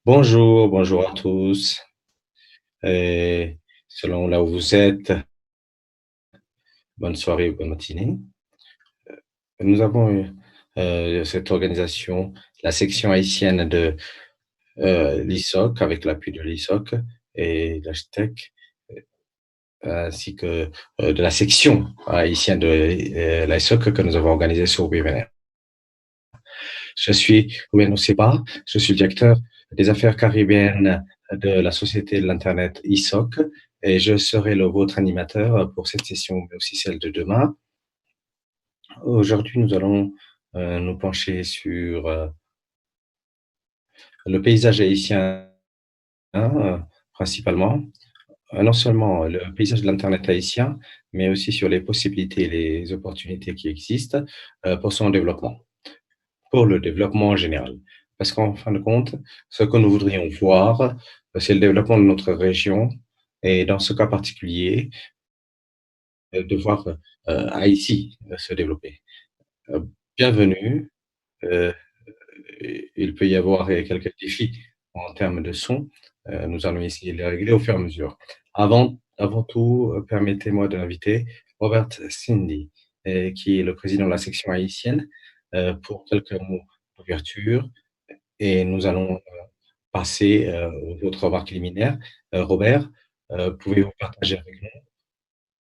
Bonjour, bonjour à tous. Selon là où vous êtes, bonne soirée ou bonne matinée. Nous avons cette organisation, la section haïtienne de l'ISOC, avec l'appui de l'ISOC et l'HTEC, ainsi que de la section haïtienne de l'ISOC que nous avons organisée sur Webinaire. Je suis Ruben Oseba, je suis le directeur des affaires caribéennes de la société de l'Internet ISOC et je serai le vôtre animateur pour cette session, mais aussi celle de demain. Aujourd'hui, nous allons nous pencher sur le paysage haïtien principalement, non seulement le paysage de l'Internet haïtien, mais aussi sur les possibilités et les opportunités qui existent pour son développement. Pour le développement en général. Parce qu'en fin de compte, ce que nous voudrions voir, c'est le développement de notre région et dans ce cas particulier, de voir Haïti se développer. Bienvenue. euh, il peut y avoir quelques défis en termes de son. Nous allons essayer de les régler au fur et à mesure. Avant tout, permettez-moi de l'inviter Robert Cindy, qui est le président de la section haïtienne, pour quelques mots d'ouverture et nous allons passer aux autres remarques liminaires. Robert, pouvez-vous partager avec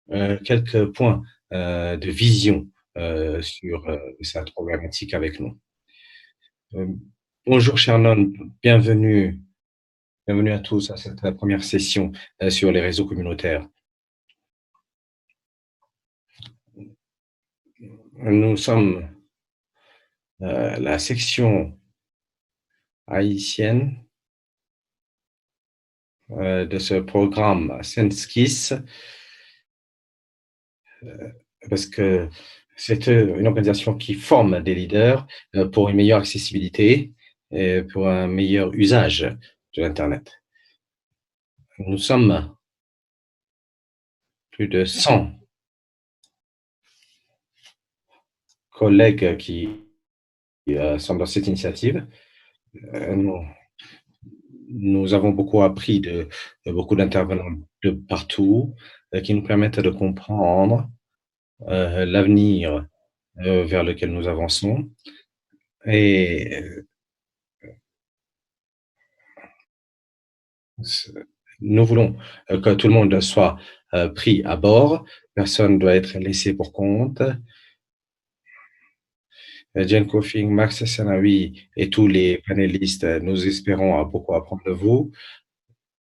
nous quelques points de vision sur cette problématique avec nous? Euh, Bonjour Shannon, bienvenue, bienvenue à tous à cette première session sur les réseaux communautaires. Nous sommes la section haïtienne de ce programme Senskis, parce que c'est une organisation qui forme des leaders pour une meilleure accessibilité et pour un meilleur usage de l'Internet. Nous sommes plus de 100 collègues qui sont dans cette initiative. Nous, nous avons beaucoup appris de beaucoup d'intervenants de partout qui nous permettent de comprendre l'avenir vers lequel nous avançons. Et nous voulons que tout le monde soit pris à bord, personne ne doit être laissé pour compte. Jen Kofing, Max Sanawi et tous les panélistes, nous espérons beaucoup apprendre de vous.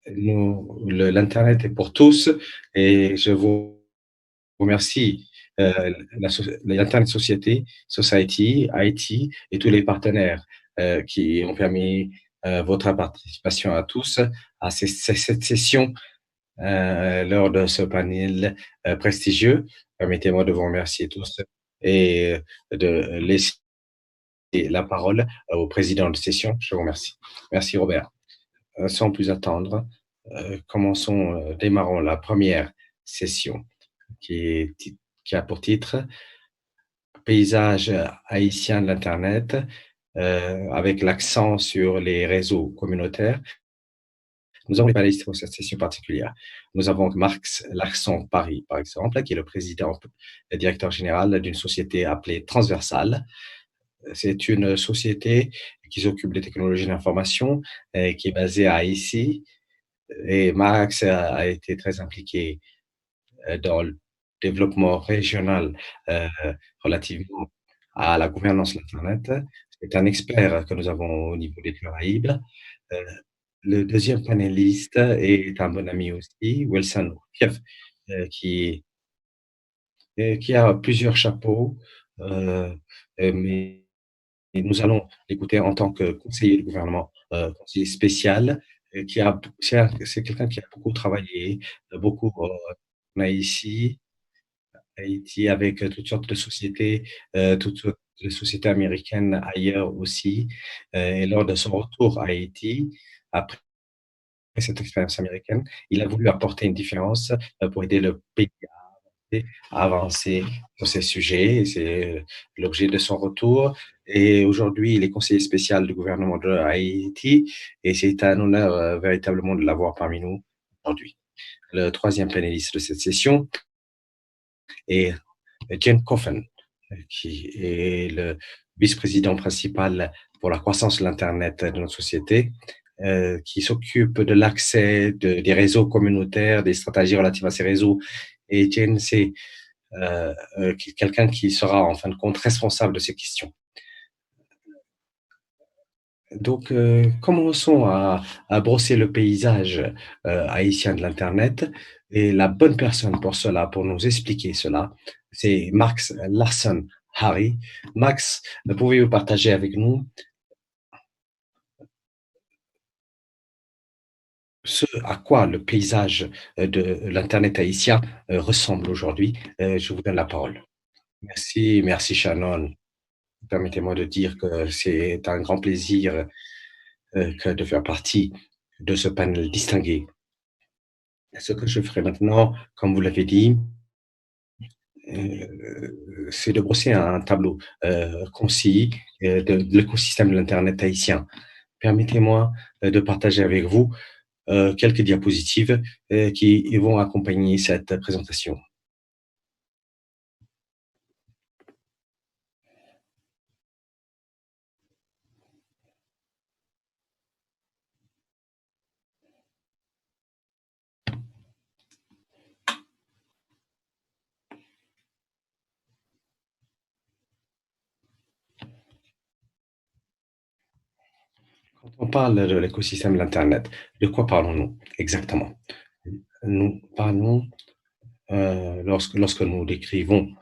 L'Internet est pour tous et je vous remercie, l'Internet Society, IT et tous les partenaires qui ont permis votre participation à tous à cette session lors de ce panel prestigieux. Permettez-moi de vous remercier tous et de laisser la parole au président de session. Je vous remercie. Merci Robert. Sans plus attendre, démarrons la première session qui, qui a pour titre Paysage haïtien de l'Internet, avec l'accent sur les réseaux communautaires. Nous avons les panélistes pour cette session particulière. Nous avons Marx Larson Paris, par exemple, qui est le président et directeur général d'une société appelée Transversal. C'est une société qui s'occupe des technologies d'information et qui est basée à Haïti. Et Marx a été très impliqué dans le développement régional relativement à la gouvernance de l'Internet. C'est un expert que nous avons au niveau des Caraïbes. Euh, le deuxième panéliste est un bon ami aussi, Wilson Kiev, qui, qui a plusieurs chapeaux, euh, mais nous allons l'écouter en tant que conseiller du gouvernement, conseiller spécial, c'est quelqu'un qui a beaucoup travaillé, beaucoup en Haïti avec toutes sortes de sociétés, toutes sortes de sociétés américaines ailleurs aussi. Et lors de son retour à Haïti, après cette expérience américaine, il a voulu apporter une différence pour aider le pays et avancer sur ces sujets. C'est l'objet de son retour. Et aujourd'hui, il est conseiller spécial du gouvernement de Haïti et c'est un honneur véritablement de l'avoir parmi nous aujourd'hui. Le troisième panéliste de cette session est Jen Coffen, qui est le vice-président principal pour la croissance de l'Internet de notre société, qui s'occupe de l'accès des réseaux communautaires, des stratégies relatives à ces réseaux. Et Jen, c'est quelqu'un qui sera en fin de compte responsable de ces questions. Donc, commençons à brosser le paysage haïtien de l'Internet. Et la bonne personne pour cela, pour nous expliquer cela, c'est Max Larson Harry. Max, pouvez-vous partager avec nous ce à quoi le paysage de l'Internet haïtien ressemble aujourd'hui? Je vous donne la parole. Merci, merci Shannon. Permettez-moi de dire que c'est un grand plaisir que de faire partie de ce panel distingué. Ce que je ferai maintenant, comme vous l'avez dit, c'est de brosser un tableau concis de l'écosystème de l'Internet haïtien. Permettez-moi de partager avec vous quelques diapositives qui vont accompagner cette présentation. Quand on parle de l'écosystème de l'Internet, de quoi parlons-nous exactement? Nous parlons, lorsque nous décrivons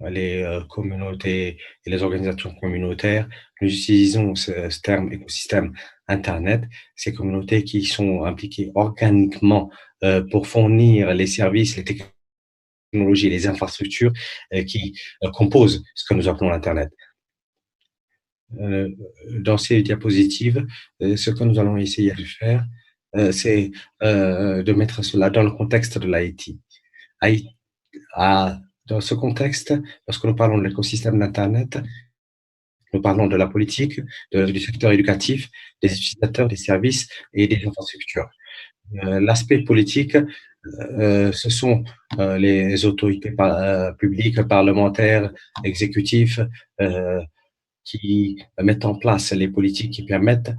les communautés et les organisations communautaires, nous utilisons ce terme écosystème Internet, ces communautés qui sont impliquées organiquement pour fournir les services, les technologies, les infrastructures qui composent ce que nous appelons l'Internet. Euh, dans ces diapositives, ce que nous allons essayer de faire, c'est de mettre cela dans le contexte de l'Haïti. Dans ce contexte, lorsque nous parlons de l'écosystème d'Internet, nous parlons de la politique, du secteur éducatif, des utilisateurs, des services et des infrastructures. L'aspect politique, ce sont les autorités publiques, parlementaires, exécutifs, euh, qui mettent en place les politiques qui permettent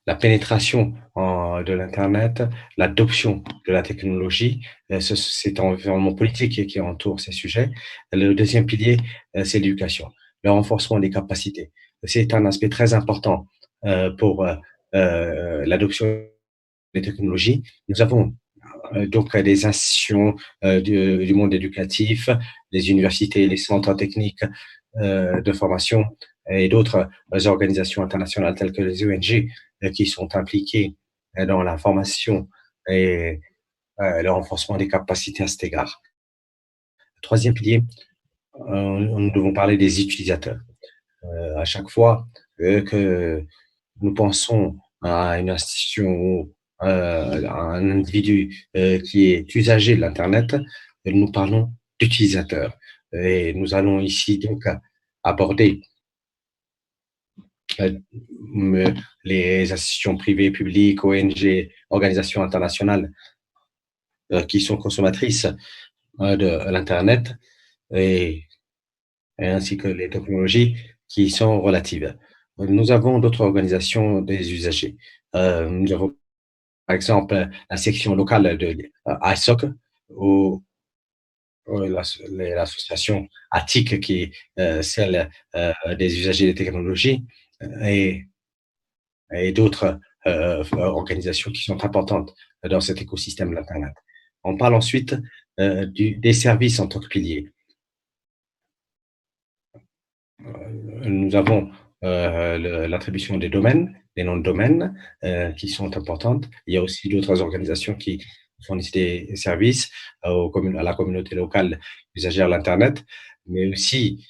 la pénétration de l'Internet, l'adoption de la technologie. C'est un environnement politique qui entoure ces sujets. Le deuxième pilier, c'est l'éducation, le renforcement des capacités. C'est un aspect très important pour l'adoption des technologies. Nous avons donc des institutions du monde éducatif, les universités, les centres techniques de formation et d'autres organisations internationales telles que les ONG qui sont impliquées dans la formation et le renforcement des capacités à cet égard. Troisième pilier, nous devons parler des utilisateurs. À chaque fois que nous pensons à une institution ou à un individu qui est usager de l'Internet, nous parlons d'utilisateurs. Et nous allons ici donc aborder euh, les institutions privées, publiques, ONG, organisations internationales qui sont consommatrices de l'Internet et, et ainsi que les technologies qui sont relatives. Nous avons d'autres organisations des usagers. Nous avons par exemple la section locale de ISOC ou l'association ATIC qui est celle des usagers des technologies et, et d'autres organisations qui sont importantes dans cet écosystème de l'Internet. On parle ensuite des services en tant que piliers. Nous avons l'attribution des domaines, des noms de domaines qui sont importantes. Il y a aussi d'autres organisations qui fournissent des services à la communauté locale usagère de l'Internet, mais aussi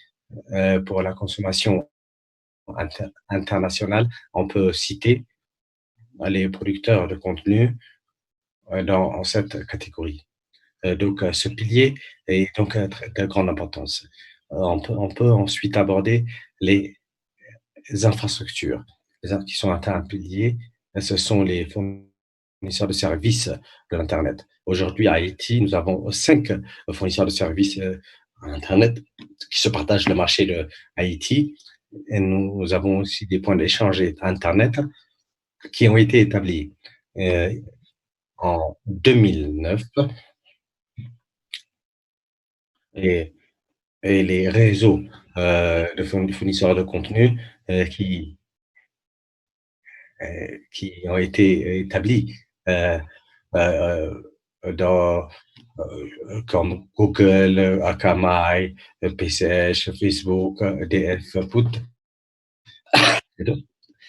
pour la consommation internationale, on peut citer les producteurs de contenu dans cette catégorie. Donc, ce pilier est donc de grande importance. On peut ensuite aborder les infrastructures. Qui sont un pilier, ce sont les fournisseurs de services de l'Internet. Aujourd'hui, à Haïti, nous avons 5 fournisseurs de services Internet qui se partagent le marché de Haïti. Et nous avons aussi des points d'échange Internet qui ont été établis euh, en 2009 et, et les réseaux de fournisseurs de contenu qui ont été établis euh, euh, dans, comme Google, Akamai, PCH, Facebook, DF, Put.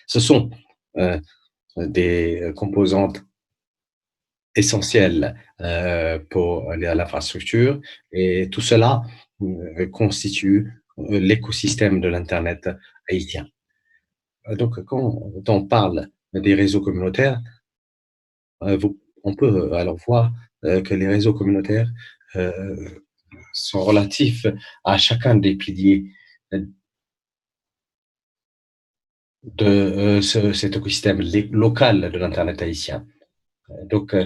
Ce sont euh, des composantes essentielles pour l'infrastructure et tout cela constitue l'écosystème de l'Internet haïtien. Donc, quand on parle des réseaux communautaires, on peut alors voir que les réseaux communautaires euh, sont relatifs à chacun des piliers de cet écosystème local de l'Internet haïtien. Donc,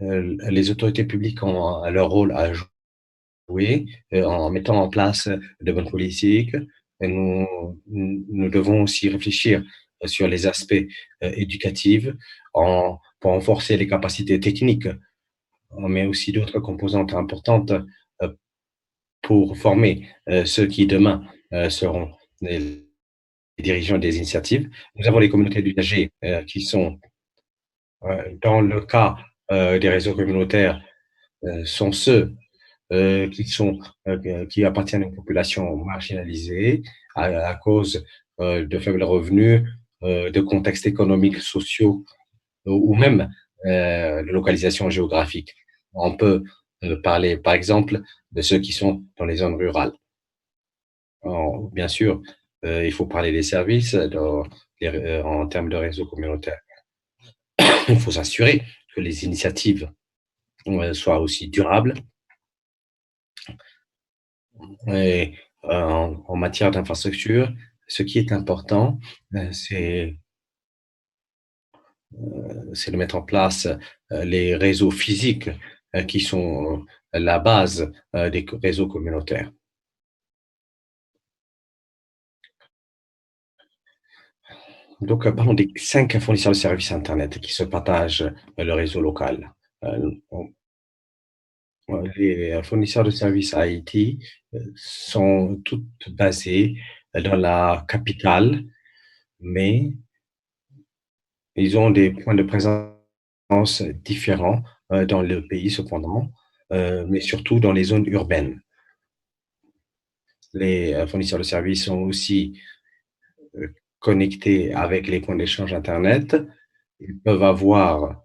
les autorités publiques ont leur rôle à jouer en mettant en place de bonnes politiques. Et nous devons aussi réfléchir sur les aspects éducatifs pour renforcer les capacités techniques, mais aussi d'autres composantes importantes euh, pour former ceux qui demain seront les dirigeants des initiatives. Nous avons les communautés d'usagers qui sont, dans le cas des réseaux communautaires, sont ceux qui appartiennent à une population marginalisée à cause de faibles revenus, de contextes économiques, sociaux ou même de localisation géographique. On peut parler, par exemple, de ceux qui sont dans les zones rurales. Bien sûr, il faut parler des services en termes de réseau communautaire. Il faut s'assurer que les initiatives soient aussi durables et en matière d'infrastructure. Ce qui est important, c'est de mettre en place les réseaux physiques qui sont la base des réseaux communautaires. Donc, parlons des 5 fournisseurs de services Internet qui se partagent le réseau local. Les fournisseurs de services à Haïti sont toutes basés dans la capitale, mais ils ont des points de présence différents dans le pays cependant, mais surtout dans les zones urbaines. Les fournisseurs de services sont aussi connectés avec les points d'échange Internet. Ils peuvent avoir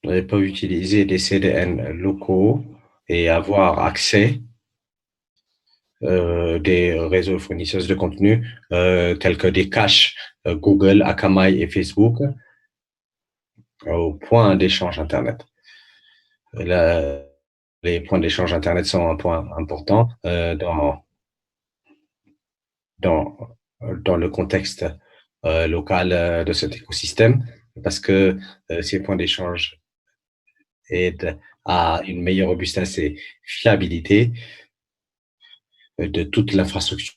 Ils peuvent utiliser des CDN locaux et avoir accès des réseaux fournisseurs de contenu tels que des caches Google, Akamai et Facebook au point d'échange Internet. La- les points d'échange Internet sont un point important dans, dans le contexte local de cet écosystème parce que ces points d'échange aident à une meilleure robustesse et fiabilité de toute l'infrastructure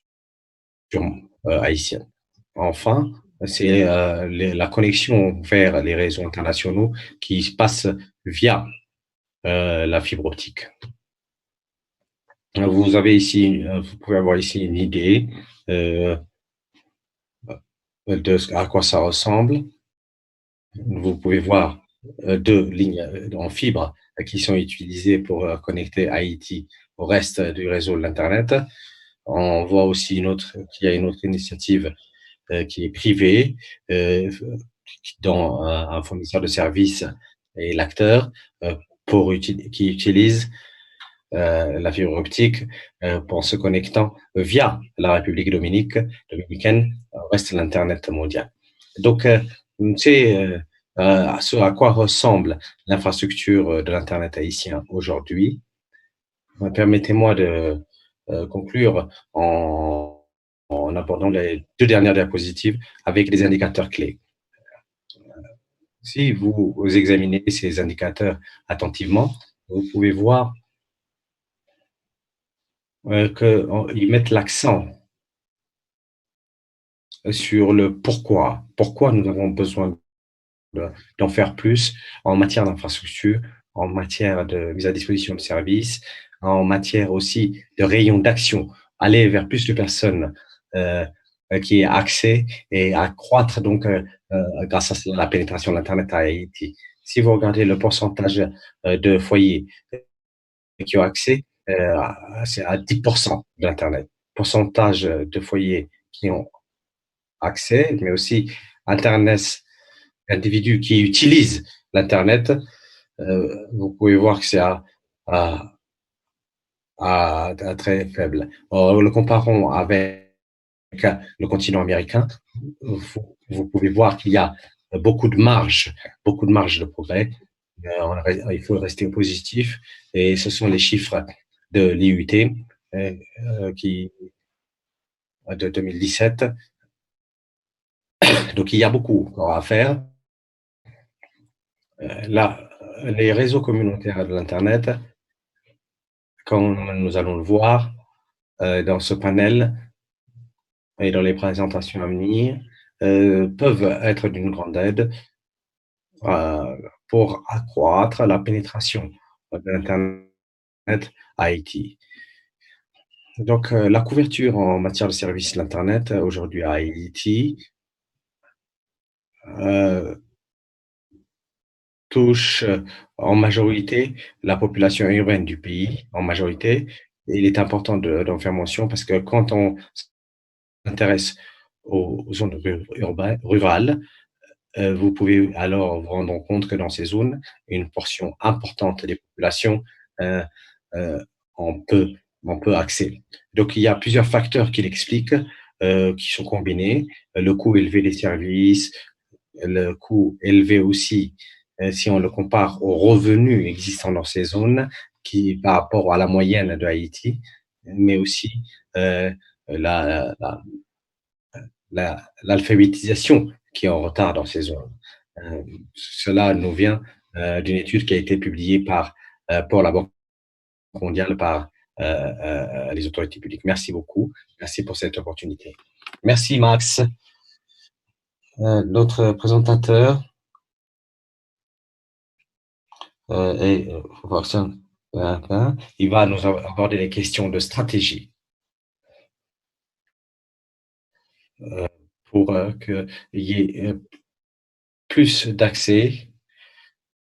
haïtienne. Enfin, c'est la connexion vers les réseaux internationaux qui se passe via la fibre optique. Vous pouvez avoir ici une idée euh, de à quoi ça ressemble. Vous pouvez voir deux lignes en fibre qui sont utilisées pour connecter Haïti au reste du réseau de l'Internet. On voit aussi qu'il y a une autre initiative qui est privée, dont un fournisseur de services est l'acteur, qui utilise la fibre optique en se connectant via la République dominicaine reste l'Internet mondial. Donc, c'est ce à quoi ressemble l'infrastructure de l'Internet haïtien aujourd'hui. Permettez-moi de conclure en abordant les deux dernières diapositives avec les indicateurs clés. Si vous examinez ces indicateurs attentivement, vous pouvez voir qu'ils mettent l'accent sur le pourquoi. Pourquoi nous avons besoin d'en faire plus en matière d'infrastructure, en matière de mise à disposition de services, en matière aussi de rayon d'action, aller vers plus de personnes euh, qui aient accès et accroître donc grâce à cela la pénétration de l'Internet à Haïti. Si vous regardez le pourcentage de foyers qui ont accès, c'est à 10% de l'Internet. Pourcentage de foyers qui ont accès, mais aussi Internet, individus qui utilisent l'Internet, vous pouvez voir que c'est à, à très faible. En le comparons avec le continent américain, vous pouvez voir qu'il y a beaucoup de marge de progrès. Il faut rester positif et ce sont les chiffres de l'IUT qui de 2017. Donc il y a beaucoup encore à faire. Là, les réseaux communautaires de l'Internet, comme nous allons le voir dans ce panel et dans les présentations à venir, peuvent être d'une grande aide euh, pour accroître la pénétration de l'Internet à Haïti. Donc, la couverture en matière de services de l'Internet aujourd'hui à Haïti euh, touche en majorité la population urbaine du pays, en majorité. Et il est important d'en faire mention parce que quand on s'intéresse aux zones rurales, vous pouvez alors vous rendre compte que dans ces zones, une portion importante des populations euh, euh, en peut, en peut accès. Donc, il y a plusieurs facteurs qui l'expliquent, qui sont combinés. Le coût élevé des services, le coût élevé aussi, si on le compare aux revenus existants dans ces zones, qui par rapport à la moyenne de Haïti, mais aussi euh, la, la, l'alphabétisation qui est en retard dans ces zones. Cela nous vient d'une étude qui a été publiée pour la Banque mondiale par les autorités publiques. Merci beaucoup. Merci pour cette opportunité. Merci, Max. Notre présentateur est il va nous aborder les questions de stratégie pour qu'il y ait plus d'accès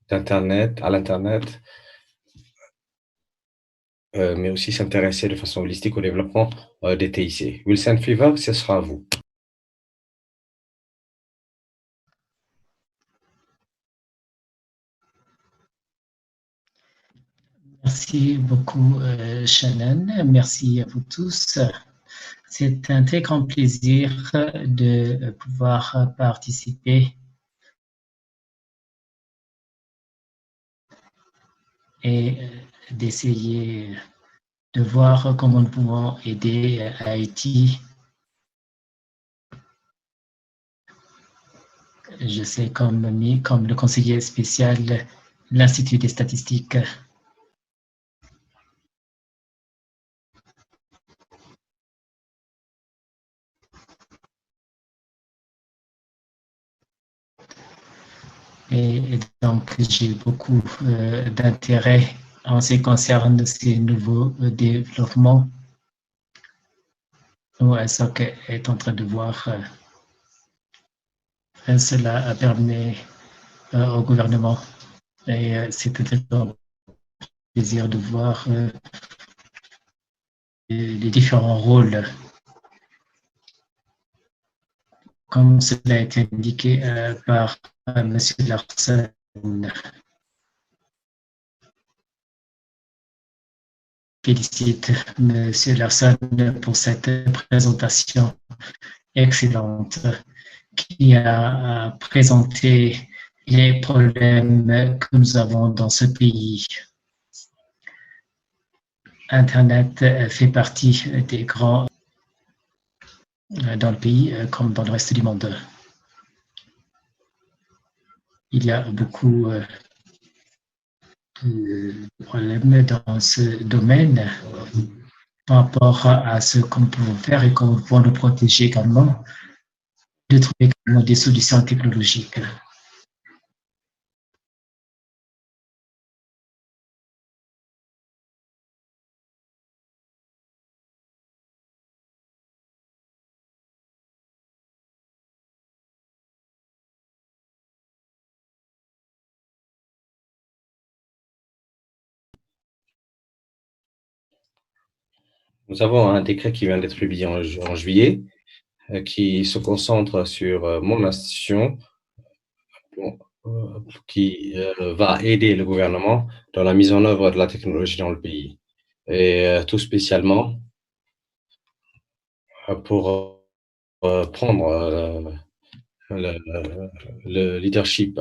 d'Internet, à l'Internet, mais aussi s'intéresser de façon holistique au développement des TIC. Wilson Fever, ce sera à vous. Merci beaucoup, Shannon. Merci à vous tous. C'est un très grand plaisir de pouvoir participer et d'essayer de voir comment nous pouvons aider Haïti. Je sais comme le conseiller spécial de l'Institut des statistiques. Et donc, j'ai beaucoup d'intérêt en ce qui concerne ces nouveaux développements. SOC est en train de voir cela permet au gouvernement. Et c'est un très grand plaisir de voir les différents rôles, comme cela a été indiqué par M. Larsen. félicite M. Larson pour cette présentation excellente qui a présenté les problèmes que nous avons dans ce pays. Internet fait partie des grands dans le pays comme dans le reste du monde. Il y a beaucoup de problèmes dans ce domaine par rapport à ce que nous pouvons faire et comment nous pouvons nous protéger également, de trouver également des solutions technologiques. Nous avons un décret qui vient d'être publié en juillet, qui se concentre sur mon institution, qui va aider le gouvernement dans la mise en œuvre de la technologie dans le pays. Et tout spécialement pour prendre le leadership.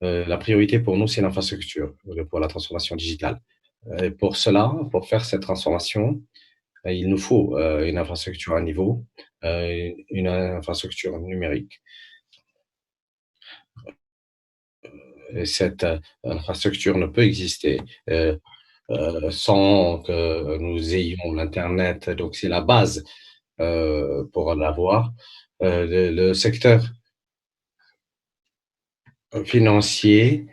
La priorité pour nous, c'est l'infrastructure pour la transformation digitale. Et pour cela, pour faire cette transformation, il nous faut une infrastructure à niveau, une infrastructure numérique. Et cette infrastructure ne peut exister sans que nous ayons l'Internet. Donc, c'est la base pour l'avoir. Le secteur financier,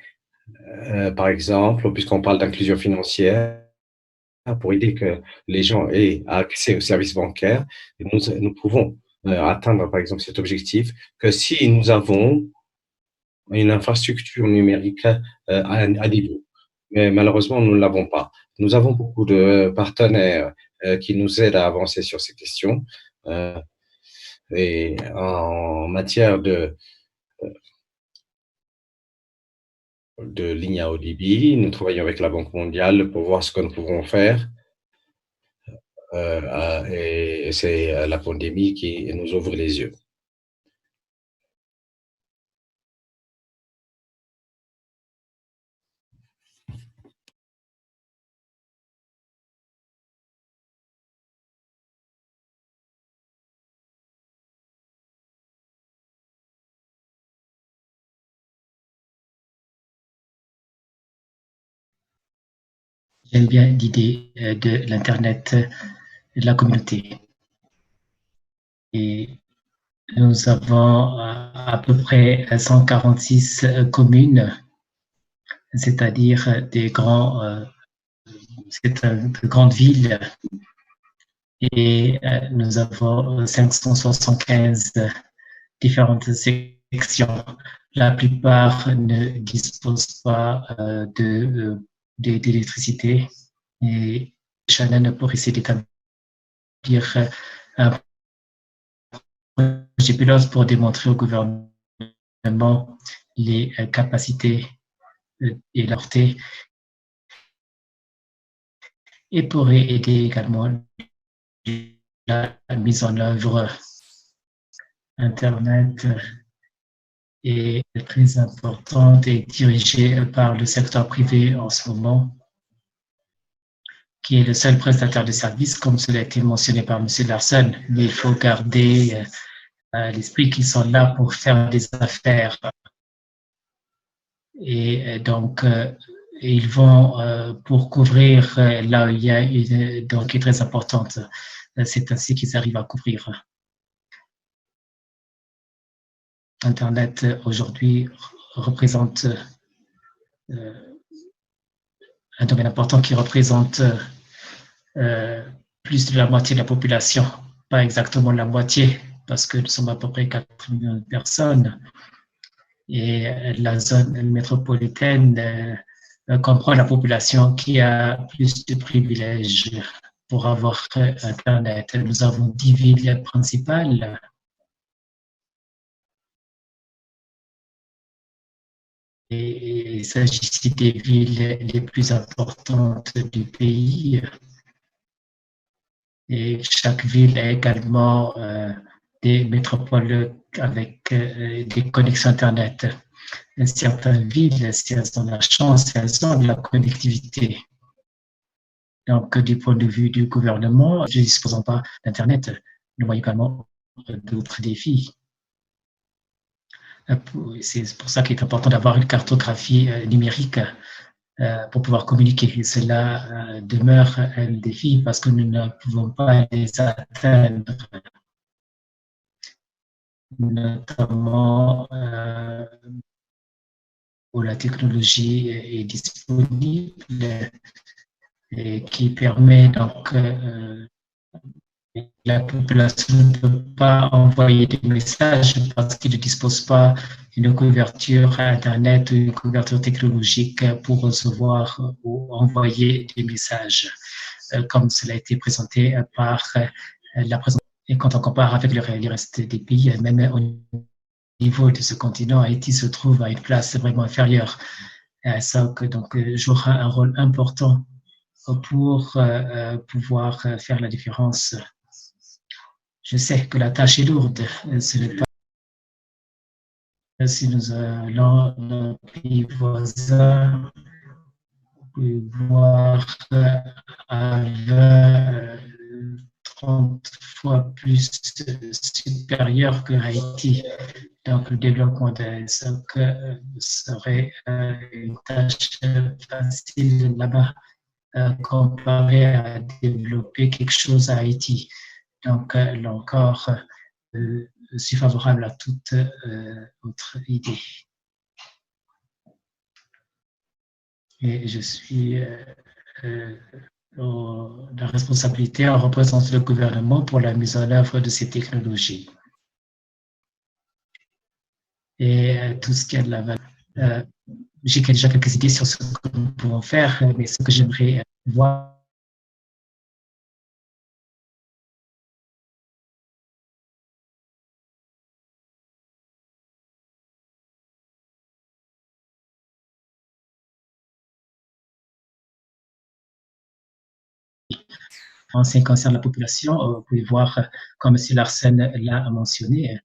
par exemple, puisqu'on parle d'inclusion financière, pour aider que les gens aient accès aux services bancaires, nous pouvons atteindre, par exemple, cet objectif que si nous avons une infrastructure numérique à niveau. Mais malheureusement, nous ne l'avons pas. Nous avons beaucoup de partenaires qui nous aident à avancer sur ces questions. Et en matière de lignes à haut débit, nous travaillons avec la Banque mondiale pour voir ce que nous pouvons faire. Et c'est la pandémie qui nous ouvre les yeux. J'aime bien l'idée de l'Internet de la communauté. Et nous avons à peu près 146 communes, c'est-à-dire des grandes villes. Et nous avons 575 différentes sections. La plupart ne disposent pas d'électricité. Et Shannon, pour essayer d'établir un projet pilote pour démontrer au gouvernement les capacités et la portée, et pourrait aider également la mise en œuvre. Internet est très importante et dirigée par le secteur privé en ce moment, qui est le seul prestataire de services, comme cela a été mentionné par M. Larson. Mais il faut garder à l'esprit qu'ils sont là pour faire des affaires. Et donc, ils vont pour couvrir là où il y a une donc qui est très importante. C'est ainsi qu'ils arrivent à couvrir. Internet aujourd'hui représente un domaine important qui représente plus de la moitié de la population, pas exactement la moitié, parce que nous sommes à peu près 4 millions de personnes. Et la zone métropolitaine comprend la population qui a plus de privilèges pour avoir Internet. Nous avons 10 villes principales. Et il s'agit ici des villes les plus importantes du pays. Et chaque ville a également des métropoles avec des connexions Internet. Et certaines villes, si elles ont la chance, elles ont de la connectivité. Donc, du point de vue du gouvernement, ne disposant pas d'Internet, nous voyons également d'autres défis. C'est pour ça qu'il est important d'avoir une cartographie numérique pour pouvoir communiquer. Et cela demeure un défi parce que nous ne pouvons pas les atteindre, notamment où la technologie est disponible et qui permet donc la population ne peut pas envoyer des messages parce qu'il ne dispose pas d'une couverture Internet ou une couverture technologique pour recevoir ou envoyer des messages, comme cela a été présenté par la présentation. Et quand on compare avec le reste des pays, même au niveau de ce continent, Haïti se trouve à une place vraiment inférieure. Ça donc jouera un rôle important pour pouvoir faire la différence. Je sais que la tâche est lourde. Ce n'est pas si nous allons dans les pays voisins voir à 20, 30 fois plus supérieur que Haïti. Donc, le développement de SOC serait une tâche facile là-bas comparé à développer quelque chose à Haïti. Donc, là encore, je suis favorable à toute autre idée. Et je suis la responsabilité en représentant le gouvernement pour la mise en œuvre de ces technologies. Et tout ce qui a de la valeur. J'ai déjà quelques idées sur ce que nous pouvons faire, mais ce que j'aimerais voir en ce qui concerne la population, vous pouvez voir, comme M. Larsen l'a mentionné,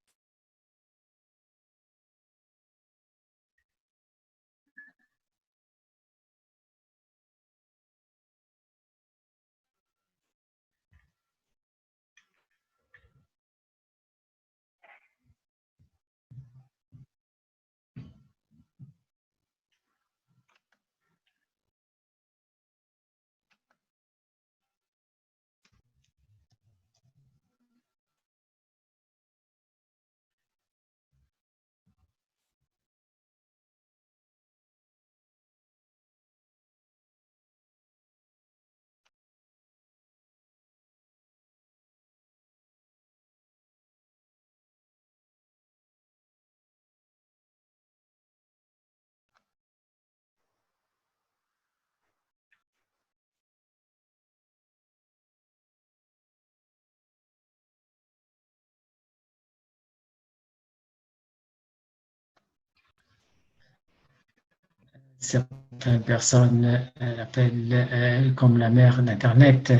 certaines personnes l'appellent comme la mère d'Internet.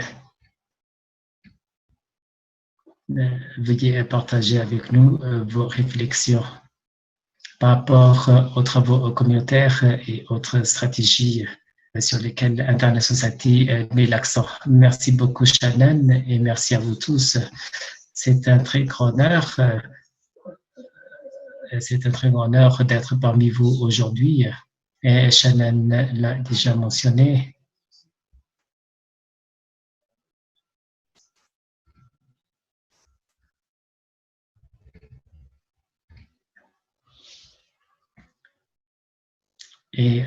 Veuillez partager avec nous vos réflexions par rapport aux travaux communautaires et autres stratégies sur lesquelles Internet Society met l'accent. Merci beaucoup, Shannon, et merci à vous tous. C'est un très grand honneur. C'est un très grand honneur d'être parmi vous aujourd'hui. Et Shannon l'a déjà mentionné. Et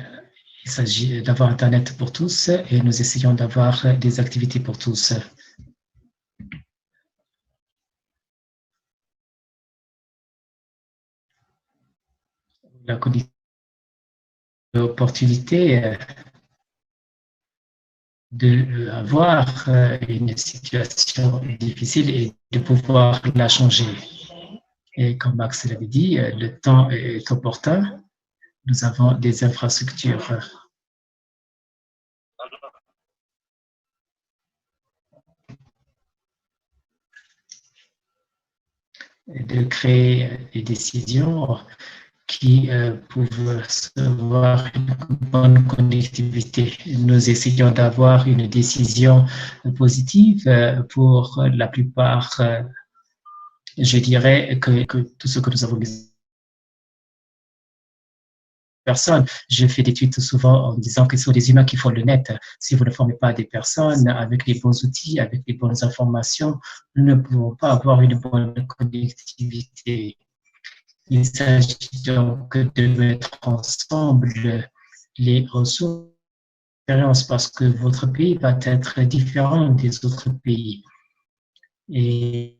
il s'agit d'avoir Internet pour tous et nous essayons d'avoir des activités pour tous. La opportunité d'avoir une situation difficile et de pouvoir la changer. Et comme Max l'avait dit, le temps est opportun. Nous avons des infrastructures de créer des décisions qui peuvent avoir une bonne connectivité. Nous essayons d'avoir une décision positive pour la plupart. Je dirais que tout ce que nous avons mis personnes. Je fais des tweets souvent en disant que ce sont les humains qui font le net. Si vous ne formez pas des personnes avec les bons outils, avec les bonnes informations, nous ne pouvons pas avoir une bonne connectivité. Il s'agit donc de mettre ensemble les ressources parce que votre pays va être différent des autres pays. Et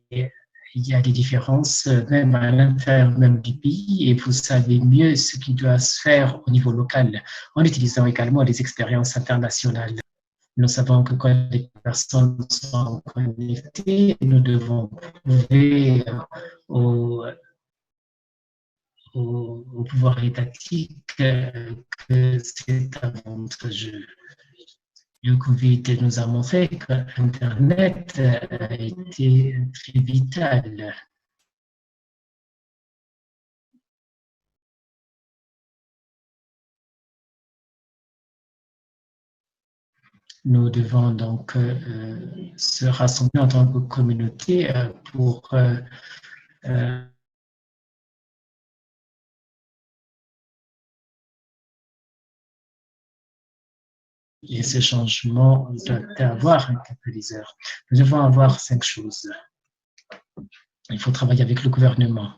il y a des différences même à l'intérieur même du pays et vous savez mieux ce qui doit se faire au niveau local en utilisant également les expériences internationales. Nous savons que quand les personnes sont connectées, nous devons prouver au, au pouvoir étatique que c'est avantageux. Le Covid nous a montré que Internet a été très vital. Nous devons donc se rassembler en tant que communauté pour et ce changement doit avoir un catalyseur. Nous devons avoir 5 choses. Il faut travailler avec le gouvernement.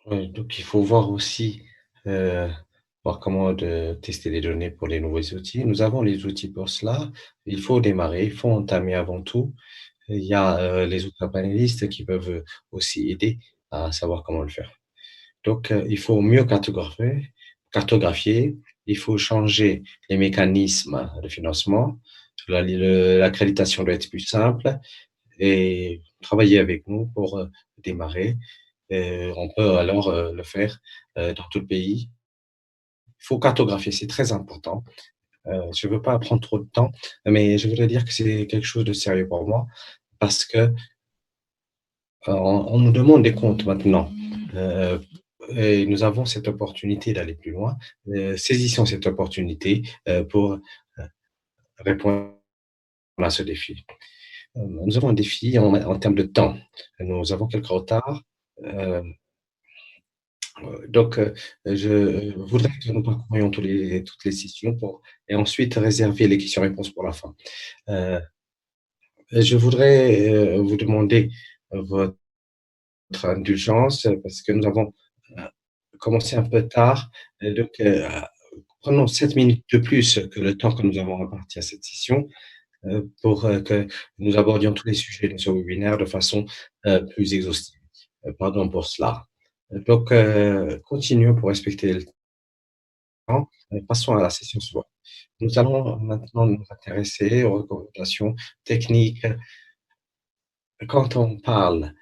Ouais, donc il faut voir aussi, heu, voir comment de tester les données pour les nouveaux outils. Nous avons les outils pour cela. Il faut démarrer, il faut entamer avant tout. Il y a, les autres panélistes qui peuvent, aussi aider à savoir comment le faire. Donc, il faut mieux cartographier, il faut changer les mécanismes de financement. L'accréditation doit être plus simple et travailler avec nous pour, démarrer. On peut alors, le faire, dans tout le pays. Il faut cartographier, c'est très important. Je ne veux pas prendre trop de temps, mais je voudrais dire que c'est quelque chose de sérieux pour moi parce que, on nous demande des comptes maintenant, heu et nous avons cette opportunité d'aller plus loin. Saisissons cette opportunité, pour, répondre à ce défi. Nous avons un défi en termes de temps. Nous avons quelques retards, heu donc, je voudrais que nous parcourions toutes les sessions pour et ensuite réserver les questions-réponses pour la fin. Heu, je voudrais, vous demander votre indulgence parce que nous avons, heu, commencé un peu tard et donc, prenons 7 minutes de plus que le temps que nous avons imparti à cette session, pour, que nous abordions tous les sujets de ce webinaire de façon, plus exhaustive. Pardon pour cela. Donc, continuons pour respecter le Passons à la session suivante. Nous allons maintenant nous intéresser aux recommandations techniques. Quand on parle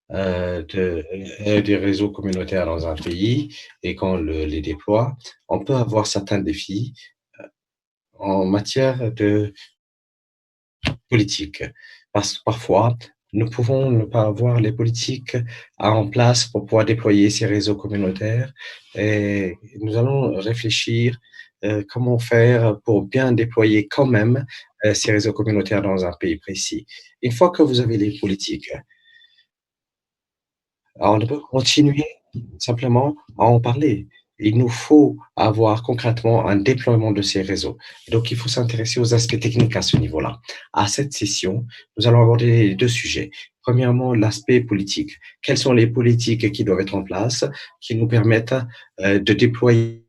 des réseaux communautaires dans un pays et qu'on les déploie, on peut avoir certains défis en matière de politique. Parce que parfois, nous pouvons ne pas avoir les politiques en place pour pouvoir déployer ces réseaux communautaires et nous allons réfléchir comment faire pour bien déployer quand même ces réseaux communautaires dans un pays précis. Une fois que vous avez les politiques, alors, on ne peut continuer simplement à en parler. Il nous faut avoir concrètement un déploiement de ces réseaux. Donc, il faut s'intéresser aux aspects techniques à ce niveau-là. À cette session, nous allons aborder deux sujets. Premièrement, l'aspect politique. Quelles sont les politiques qui doivent être en place qui nous permettent de déployer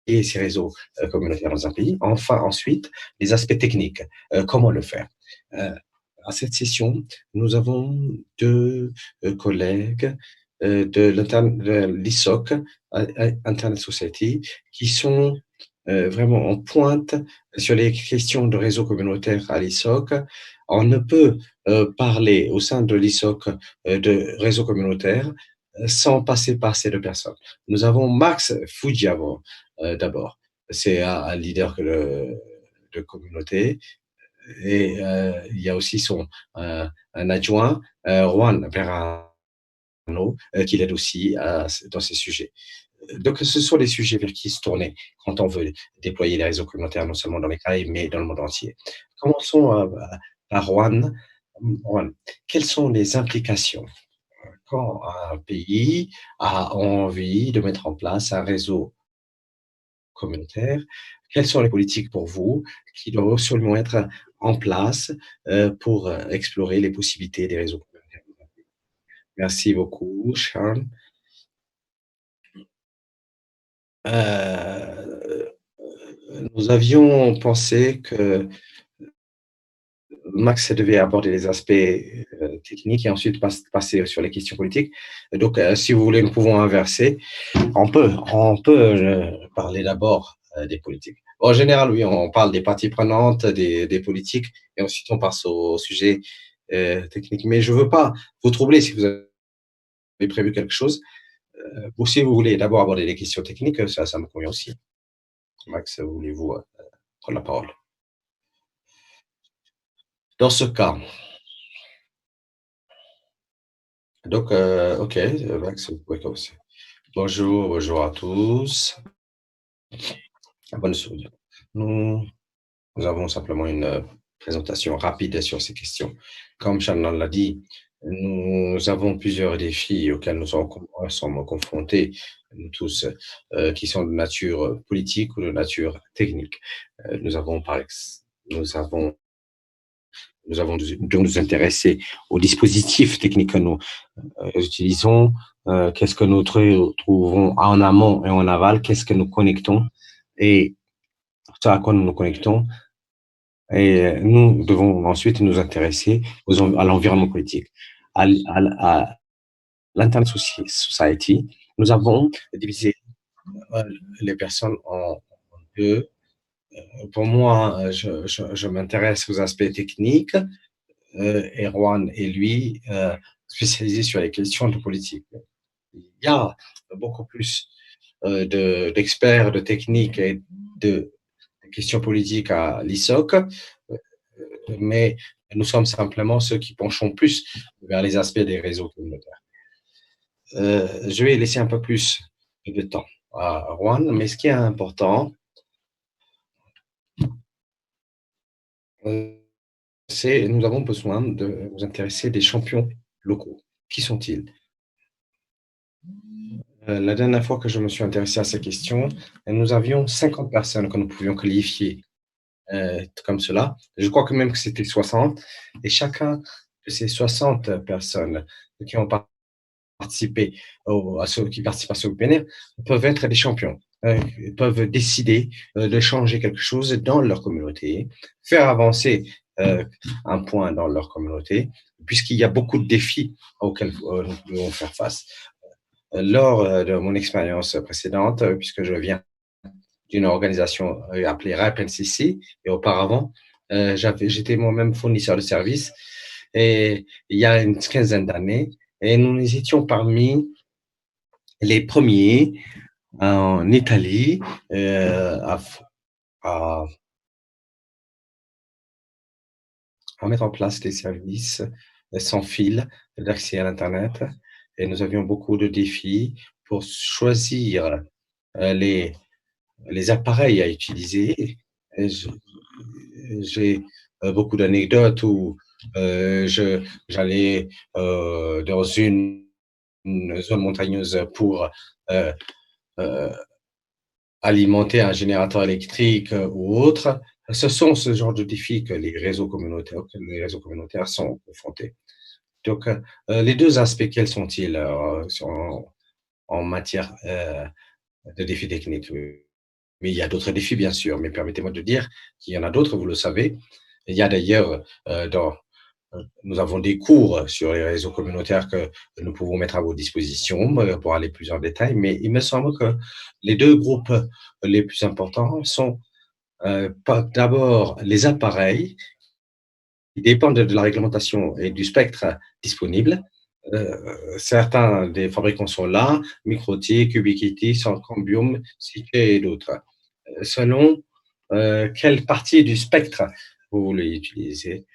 ces réseaux communautaires dans un pays. Enfin, ensuite, les aspects techniques. Comment le faire? Euh, à cette session, nous avons deux collègues de l'ISOC, Internet Society, qui sont vraiment en pointe sur les questions de réseau communautaire à l'ISOC. On ne peut parler au sein de l'ISOC de réseau communautaire sans passer par ces deux personnes. Nous avons Max Fujiavo d'abord. C'est un leader de communauté et il y a aussi un adjoint, Juan Perrano, qui l'aide aussi dans ces sujets. Donc, ce sont les sujets vers qui se tourner quand on veut déployer les réseaux communautaires, non seulement dans les Caraïbes, mais dans le monde entier. Commençons par Juan. Juan, quelles sont les implications quand un pays a envie de mettre en place un réseau communautaire? Quelles sont les politiques pour vous qui doivent absolument être en place pour explorer les possibilités des réseaux communautaires? Merci beaucoup, Charles. Euh, Nous avions pensé que Max devait aborder les aspects techniques et ensuite passer sur les questions politiques. Donc, si vous voulez, nous pouvons inverser. On peut parler d'abord des politiques. En général, oui, on parle des parties prenantes, des politiques, et ensuite on passe au sujet technique. Mais je ne veux pas vous troubler si vous avez prévu quelque chose. Ou si vous voulez d'abord aborder les questions techniques, ça me convient aussi. Max, voulez-vous prendre la parole? Dans ce cas, donc, ok, Max, vous pouvez commencer. Bonjour, bonjour à tous. Bonne soirée. Nous, nous avons simplement une présentation rapide sur ces questions. Comme Shannon l'a dit, nous avons plusieurs défis auxquels nous sommes confrontés, nous tous, qui sont de nature politique ou de nature technique. Nous avons, nous avons nous avons dû nous intéresser aux dispositifs techniques que nous utilisons, qu'est-ce que nous trouvons en amont et en aval, qu'est-ce que nous connectons et ce à quoi nous nous connectons. Et nous devons ensuite nous intéresser à l'environnement politique. À l'Internet Society, nous avons divisé les personnes en deux. Pour moi, je m'intéresse aux aspects techniques. Erwan et lui spécialisés sur les questions de politique. Il y a beaucoup plus d'experts, de techniques et de questions politiques à l'ISOC, mais nous sommes simplement ceux qui penchons plus vers les aspects des réseaux communautaires. Je vais laisser un peu plus de temps à Erwan, mais ce qui est important, c'est nous avons besoin de nous intéresser des champions locaux. Qui sont-ils? La dernière fois que je me suis intéressé à ces questions, nous avions 50 personnes que nous pouvions qualifier comme cela. Je crois que même que c'était 60. Et chacun de ces 60 personnes qui ont participé à ceux qui participent à ce webinaire peuvent être des champions. Peuvent décider de changer quelque chose dans leur communauté, faire avancer un point dans leur communauté, puisqu'il y a beaucoup de défis auxquels nous devons faire face. Lors de mon expérience précédente, puisque je viens d'une organisation appelée RAP NCC et auparavant, j'étais moi-même fournisseur de services et il y a une quinzaine d'années et nous étions parmi les premiers en Italie à, à, à mettre en place des services sans fil d'accès à l'Internet et nous avions beaucoup de défis pour choisir les appareils à utiliser. Et j'ai beaucoup d'anecdotes où j'allais dans une zone montagneuse pour euh, euh, alimenter un générateur électrique ou autre. Ce sont ce genre de défis que les réseaux communautaires sont confrontés. Donc, les deux aspects, quels sont-ils en matière de défis techniques? Mais il y a d'autres défis, bien sûr, mais permettez-moi de dire qu'il y en a d'autres, vous le savez. Il y a d'ailleurs, nous avons des cours sur les réseaux communautaires que nous pouvons mettre à vos dispositions pour aller plus en détail, mais il me semble que les deux groupes les plus importants sont d'abord les appareils qui dépendent de la réglementation et du spectre disponible. Certains des fabricants sont là, Microtik, Ubiquiti, Cambium, Cité et d'autres. Selon quelle partie du spectre vous voulez utiliser.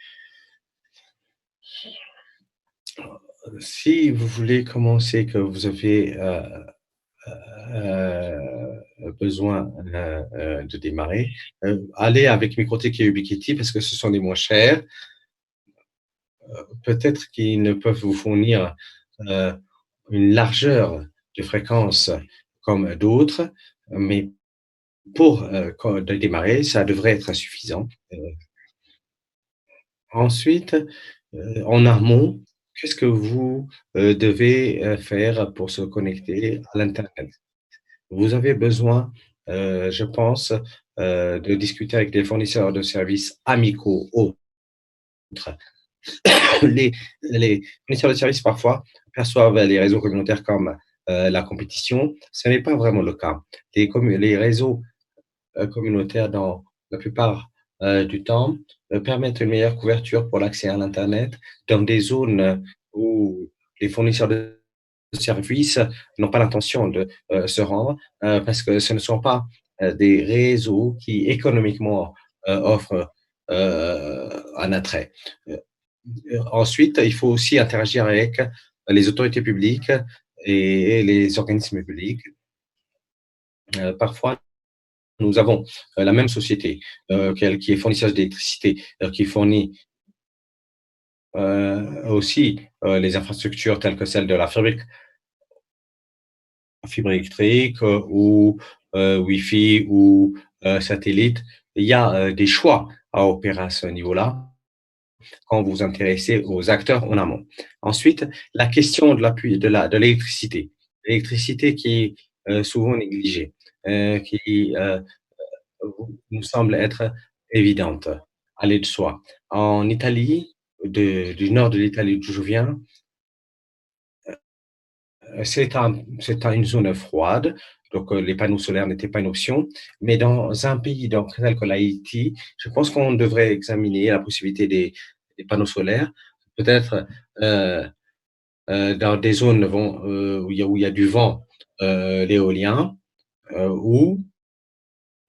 Si vous voulez commencer, que vous avez besoin de démarrer, allez avec Microtik et Ubiquiti parce que ce sont les moins chers. Peut-être qu'ils ne peuvent vous fournir euh, une largeur de fréquence comme d'autres, mais pour démarrer, ça devrait être suffisant. Ensuite, en amont, qu'est-ce que vous devez faire pour se connecter à l'Internet? Vous avez besoin, je pense, de discuter avec des fournisseurs de services amicaux autres. Les, les fournisseurs de services, parfois, perçoivent les réseaux communautaires comme la compétition. Ce n'est pas vraiment le cas. Les réseaux communautaires, dans la plupart du temps, permettent une meilleure couverture pour l'accès à l'Internet dans des zones où les fournisseurs de services n'ont pas l'intention de se rendre parce que ce ne sont pas des réseaux qui économiquement offrent un attrait. Ensuite, il faut aussi interagir avec les autorités publiques et les organismes publics. Parfois, nous avons la même société qui est fournisseuse d'électricité, qui fournit aussi les infrastructures telles que celles de la fibre électrique ou Wi-Fi ou satellite. Il y a des choix à opérer à ce niveau-là quand vous vous intéressez aux acteurs en amont. Ensuite, la question de l'appui de l'électricité. L'électricité qui est souvent négligée, qui nous semble être évidente, aller de soi. En Italie, du nord de l'Italie d'où je viens, une zone froide, donc les panneaux solaires n'étaient pas une option. Mais dans un pays tel que l'Haïti, je pense qu'on devrait examiner la possibilité des panneaux solaires, peut-être euh, dans des zones où il y a du vent, l'éolien, ou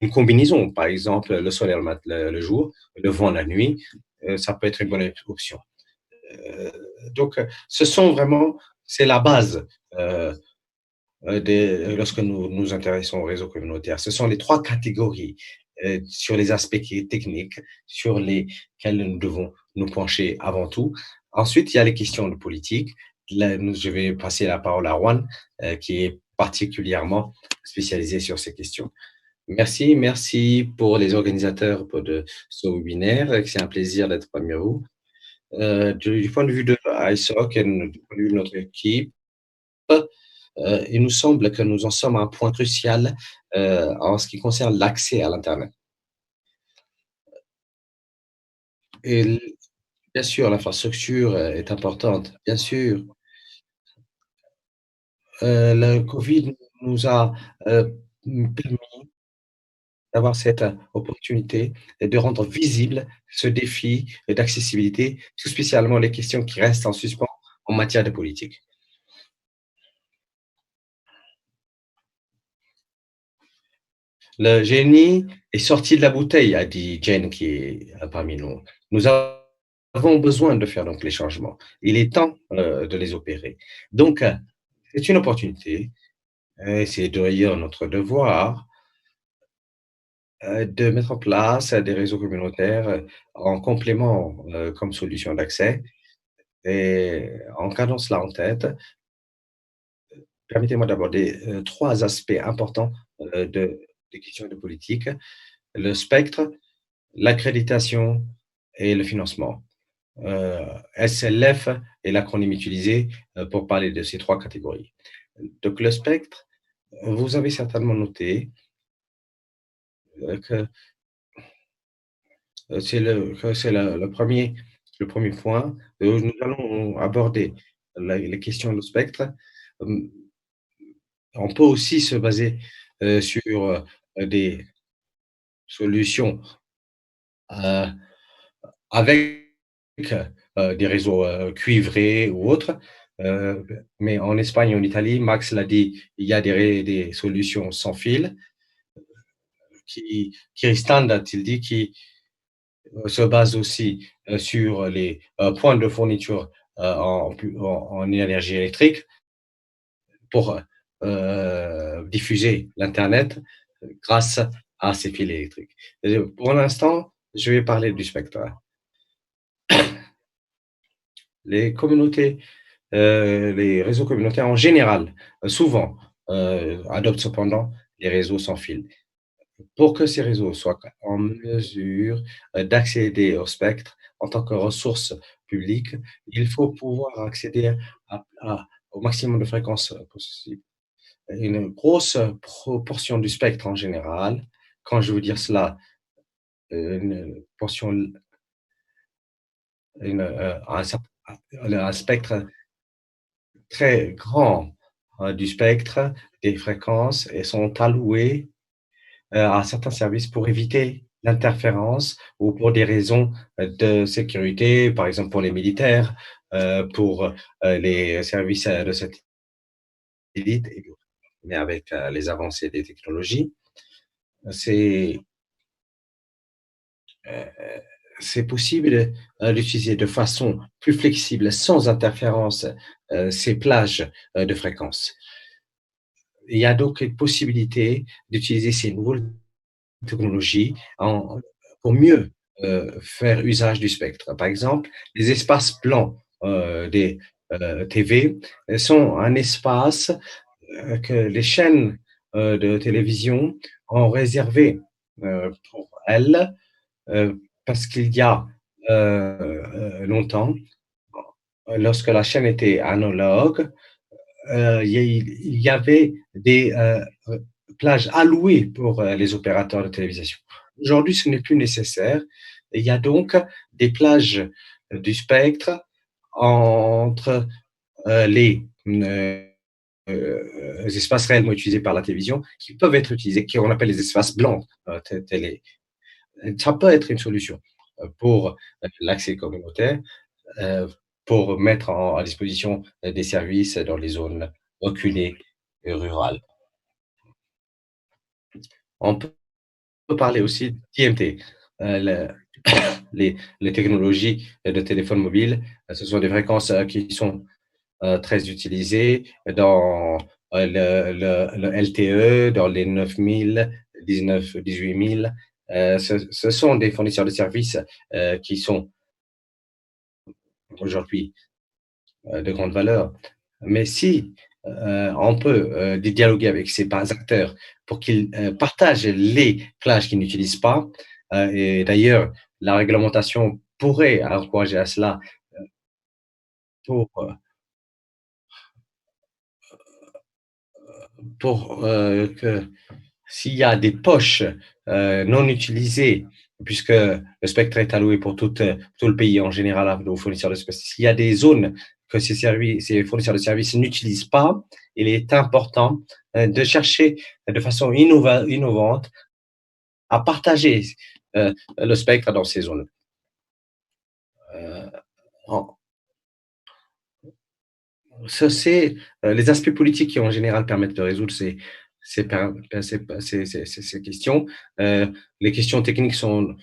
une combinaison, par exemple le soleil le jour, le vent la nuit, ça peut être une bonne option. Donc, c'est la base lorsque nous nous intéressons au réseau communautaire. Ce sont les trois catégories sur les aspects techniques sur lesquels nous devons nous pencher avant tout. Ensuite, il y a les questions de politique. Là, je vais passer la parole à Juan, qui est particulièrement spécialisé sur ces questions. Merci, merci pour les organisateurs de ce webinaire. C'est un plaisir d'être parmi vous. Du point de vue de ISOC et du point de vue de notre équipe, il nous semble que nous en sommes à un point crucial en ce qui concerne l'accès à l'Internet. Et bien sûr, l'infrastructure est importante, bien sûr. Le Covid nous a permis d'avoir cette opportunité et de rendre visible ce défi d'accessibilité, tout spécialement les questions qui restent en suspens en matière de politique. Le génie est sorti de la bouteille, a dit Jane, qui est parmi nous. Nous avons besoin de faire donc les changements. Il est temps de les opérer. Donc, c'est une opportunité, et c'est d'ailleurs notre devoir de mettre en place des réseaux communautaires en complément comme solution d'accès. Et en gardant cela en tête, permettez-moi d'aborder trois aspects importants des questions de politique, le spectre, l'accréditation et le financement. SLF est l'acronyme utilisé pour parler de ces trois catégories. Donc le spectre, vous avez certainement noté que c'est le premier point. Nous allons aborder les questions de spectre. Hum, On peut aussi se baser sur des solutions euh, avec des réseaux cuivrés ou autres. Euh, mais en Espagne et en Italie, Max l'a dit, il y a des solutions sans fil qui ristant, a-t-il dit, qui se basent aussi sur les points de fourniture en énergie électrique pour diffuser l'Internet grâce à ces fils électriques. Et pour l'instant, je vais parler du spectre. Les communautés, les réseaux communautaires en général, souvent, adoptent cependant les réseaux sans fil. Pour que ces réseaux soient en mesure d'accéder au spectre en tant que ressource publique, il faut pouvoir accéder au maximum de fréquences possible. Une grosse proportion du spectre en général, quand je veux dire cela, une portion, un spectre très grand du spectre des fréquences et sont alloués à certains services pour éviter l'interférence ou pour des raisons de sécurité, par exemple pour les militaires, pour les services de satellite, mais avec les avancées des technologies, c'est euh, c'est possible d'utiliser de façon plus flexible, sans interférence, ces plages de fréquences. Il y a donc une possibilité d'utiliser ces nouvelles technologies pour mieux faire usage du spectre. Par exemple, les espaces blancs des TV sont un espace que les chaînes de télévision ont réservé pour elles parce qu'il y a longtemps, lorsque la chaîne était analogue, il y avait des plages allouées pour les opérateurs de télévision. Aujourd'hui, ce n'est plus nécessaire. Il y a donc des plages du spectre entre les espaces réellement utilisés par la télévision qui peuvent être utilisés, qu'on appelle les espaces blancs télé. Ça peut être une solution pour l'accès communautaire, euh, pour mettre à disposition des services dans les zones reculées et rurales. On peut parler aussi d'IMT. Les technologies de téléphone mobile, ce sont des fréquences qui sont très utilisées dans le LTE, dans les 9000, 19, 18000. Ce sont des fournisseurs de services qui sont aujourd'hui de grande valeur. Mais si on peut dialoguer avec ces acteurs pour qu'ils partagent les plages qu'ils n'utilisent pas, et d'ailleurs, la réglementation pourrait encourager à cela pour, que s'il y a des poches non utilisées, puisque le spectre est alloué pour tout le pays en général aux fournisseurs de services, s'il y a des zones que ces fournisseurs de services n'utilisent pas, il est important de chercher de façon innovante à partager le spectre dans ces zones. En- Ça, c'est les aspects politiques qui, en général, permettent de résoudre ces questions. Les questions techniques sont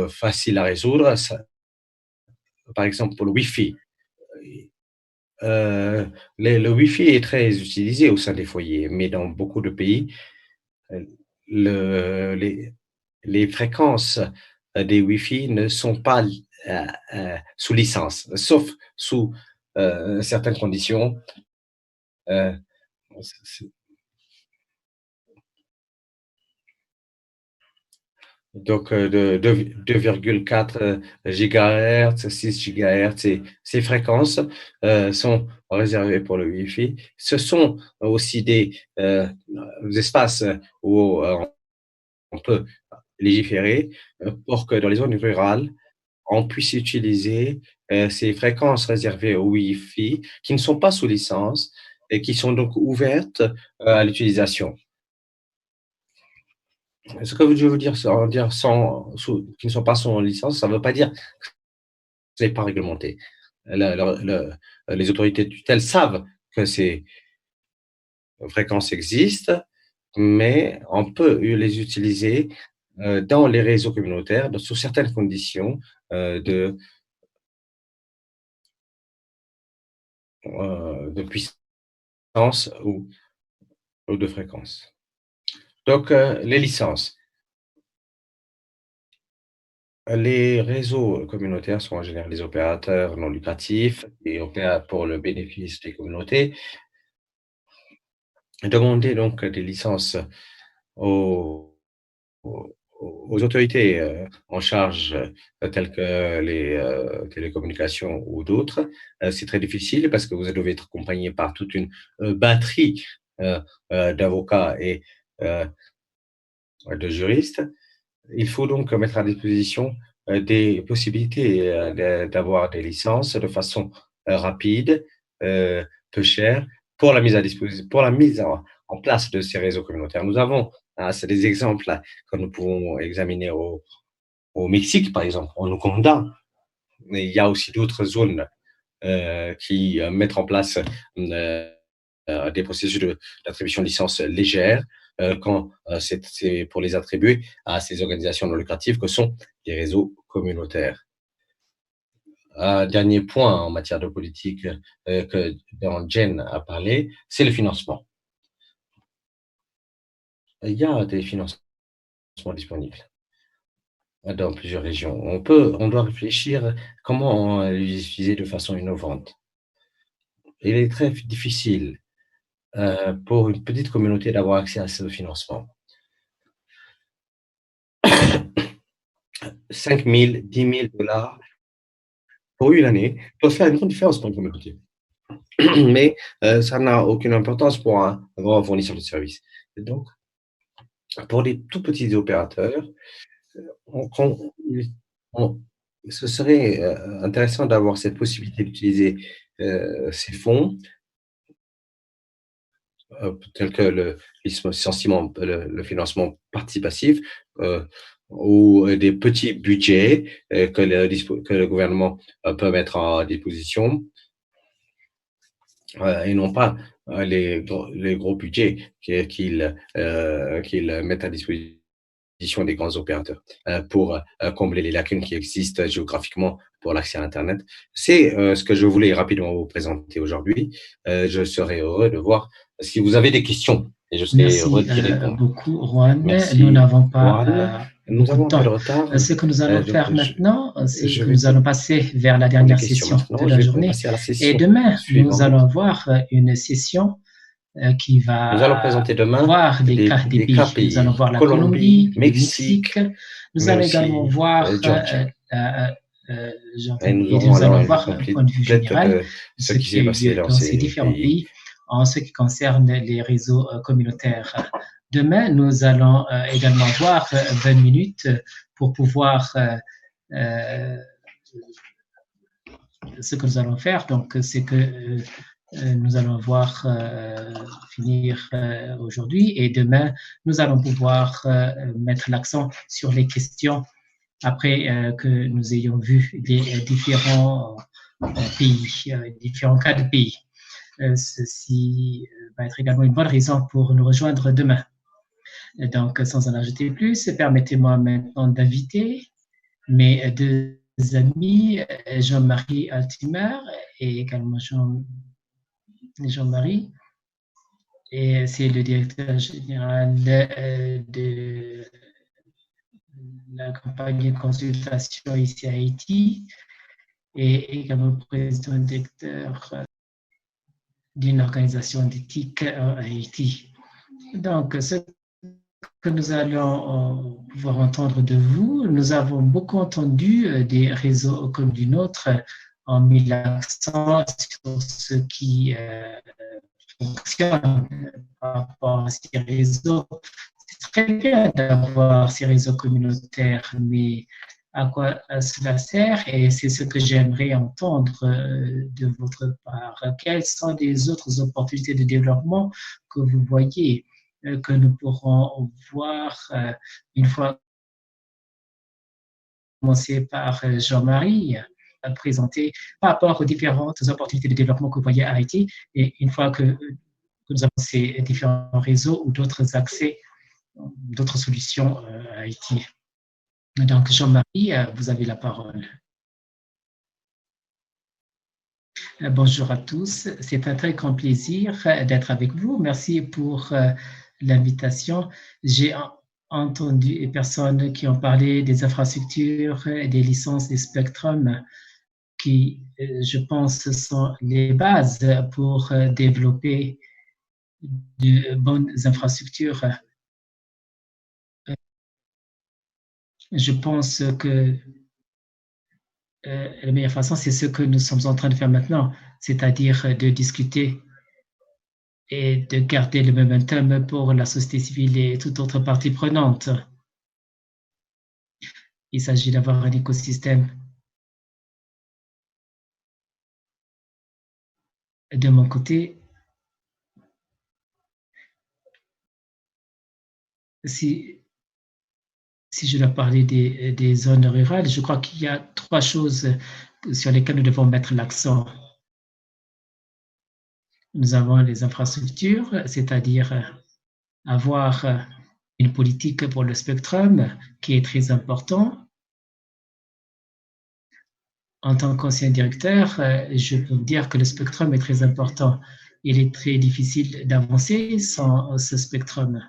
faciles à résoudre. Par exemple, pour le Wi-Fi, euh, le Wi-Fi est très utilisé au sein des foyers, mais dans beaucoup de pays, euh, le- les, les fréquences des Wi-Fi ne sont pas sous licence, sauf sous certaines conditions. Euh, Donc, de 2,4 GHz, 6 GHz, ces fréquences sont réservées pour le Wi-Fi. Ce sont aussi des espaces où on peut légiférer pour que dans les zones rurales, on puisse utiliser ces fréquences réservées au Wi-Fi qui ne sont pas sous licence et qui sont donc ouvertes à l'utilisation. Ce que je veux dire, qui ne sont pas sans licence, ça ne veut pas dire que ce n'est pas réglementé. Les autorités de tutelle savent que ces fréquences existent, mais on peut les utiliser dans les réseaux communautaires sous certaines conditions de de puissance ou de fréquence. Donc, les licences. Les réseaux communautaires sont en général des opérateurs non lucratifs et opèrent pour le bénéfice des communautés. Demander donc des licences aux, aux autorités en charge, telles que les télécommunications ou d'autres, c'est très difficile parce que vous devez être accompagné par toute une batterie euh, d'avocats et euh, de juristes. Il faut donc mettre à disposition des possibilités d'avoir des licences de façon rapide, peu chère, pour la mise à disposition, pour la mise en place de ces réseaux communautaires. Nous avons, c'est des exemples que nous pouvons examiner au Mexique, par exemple, en Ouganda. Mais il y a aussi d'autres zones qui mettent en place euh, des processus d'attribution de licences légères quand c'est pour les attribuer à ces organisations non lucratives que sont les réseaux communautaires. Un dernier point en matière de politique dont Jen a parlé, c'est le financement. Il y a des financements disponibles dans plusieurs régions. On doit réfléchir comment les utiliser de façon innovante. Il est très difficile pour une petite communauté d'avoir accès à ce financement. 5 000, 10 000 dollars pour une année peut faire une grande différence pour une communauté. Mais ça n'a aucune importance pour un grand fournisseur de services. Et donc, pour les tout petits opérateurs, on- on- on- ce serait intéressant d'avoir cette possibilité d'utiliser ces fonds, tels que le financement participatif, ou des petits budgets que le gouvernement peut mettre à disposition, et non pas les gros budgets qu'ils mettent à disposition des grands opérateurs pour combler les lacunes qui existent géographiquement pour l'accès à Internet. C'est ce que je voulais rapidement vous présenter aujourd'hui. Je serai heureux de voir si vous avez des questions et je serai heureux Merci d'y répondre. beaucoup, Juan. Nous Merci, n'avons pas Juan. Nous beaucoup de avons un peu de temps. retard, Ce que nous allons donc faire maintenant, c'est je que vais nous allons passer vers la prendre les dernière questions session de maintenant. la Je vais journée. passer à la Et session demain, nous allons suivante. avoir une session qui Nous allons va présenter demain voir des des cas pays. Nous allons pays. voir la Colombie, Colombie, le Mexique. Mexique, Nous mais allons également aussi voir, Georgia. Et nous et aurons nous alors allons une voir un point de vue complète général de de ce ce qui qui a s'est eu passé lieu dans dans ces ces différents pays. pays en ce qui concerne les réseaux communautaires. Demain, nous allons également voir 20 minutes pour pouvoir ce que nous allons faire. Donc, c'est que nous allons voir finir aujourd'hui et demain, nous allons pouvoir mettre l'accent sur les questions après que nous ayons vu les différents pays, différents cas de pays. Ceci va être également une bonne raison pour nous rejoindre demain. Donc, sans en ajouter plus, permettez-moi maintenant d'inviter mes deux amis, Jean-Marie Altimer et également Jean-Marie. Et c'est le directeur général de la campagne de consultation ici à Haïti et également président directeur d'une organisation d'éthique à Haïti. Donc, ce que nous allons pouvoir entendre de vous, nous avons beaucoup entendu des réseaux comme du nôtre en mis l'accent sur ce qui fonctionne par rapport à ces réseaux. C'est très bien d'avoir ces réseaux communautaires, mais à quoi cela sert? Et c'est ce que j'aimerais entendre de votre part. Quelles sont les autres opportunités de développement que vous voyez, que nous pourrons voir une fois commencé par Jean-Marie à présenter par rapport aux différentes opportunités de développement que vous voyez à Haïti et une fois que nous avons ces différents réseaux ou d'autres accès, d'autres solutions à Haïti. Donc, Jean-Marie, vous avez la parole. Bonjour à tous, c'est un très grand plaisir d'être avec vous. Merci pour l'invitation. J'ai entendu des personnes qui ont parlé des infrastructures et des licences des spectrums qui, je pense, sont les bases pour développer de bonnes infrastructures. Je pense que la meilleure façon, c'est ce que nous sommes en train de faire maintenant, c'est-à-dire de discuter et de garder le momentum pour la société civile et toute autre partie prenante. Il s'agit d'avoir un écosystème. De mon côté, si je dois parler des zones rurales, je crois qu'il y a trois choses sur lesquelles nous devons mettre l'accent. Nous avons les infrastructures, c'est-à-dire avoir une politique pour le spectrum qui est très important. En tant qu'ancien directeur, je peux vous dire que le spectrum est très important. Il est très difficile d'avancer sans ce spectrum.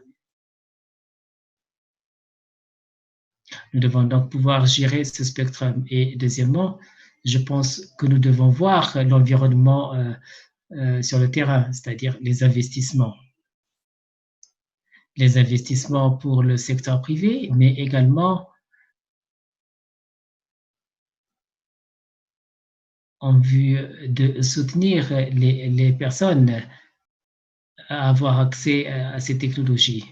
Nous devons donc pouvoir gérer ce spectrum. Et deuxièmement, je pense que nous devons voir l'environnement sur le terrain, c'est-à-dire les investissements. Les investissements pour le secteur privé, mais également en vue de soutenir les personnes à avoir accès à ces technologies.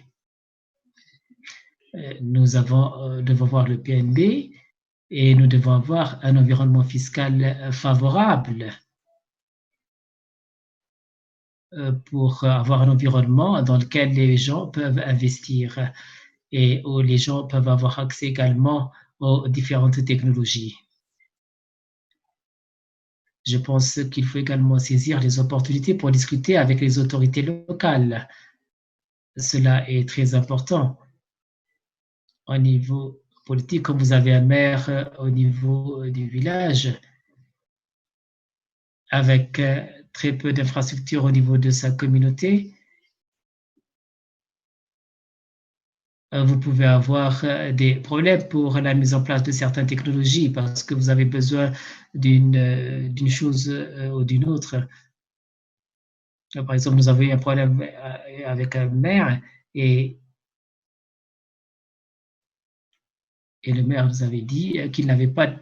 Nous devons voir le PNB et nous devons avoir un environnement fiscal favorable pour avoir un environnement dans lequel les gens peuvent investir et où les gens peuvent avoir accès également aux différentes technologies. Je pense qu'il faut également saisir les opportunités pour discuter avec les autorités locales. Cela est très important. Au niveau politique, comme vous avez un maire au niveau du village, avec très peu d'infrastructures au niveau de sa communauté, vous pouvez avoir des problèmes pour la mise en place de certaines technologies parce que vous avez besoin d'une chose ou d'une autre. Par exemple, nous avons eu un problème avec un maire et le maire nous avait dit qu'il n'avait pas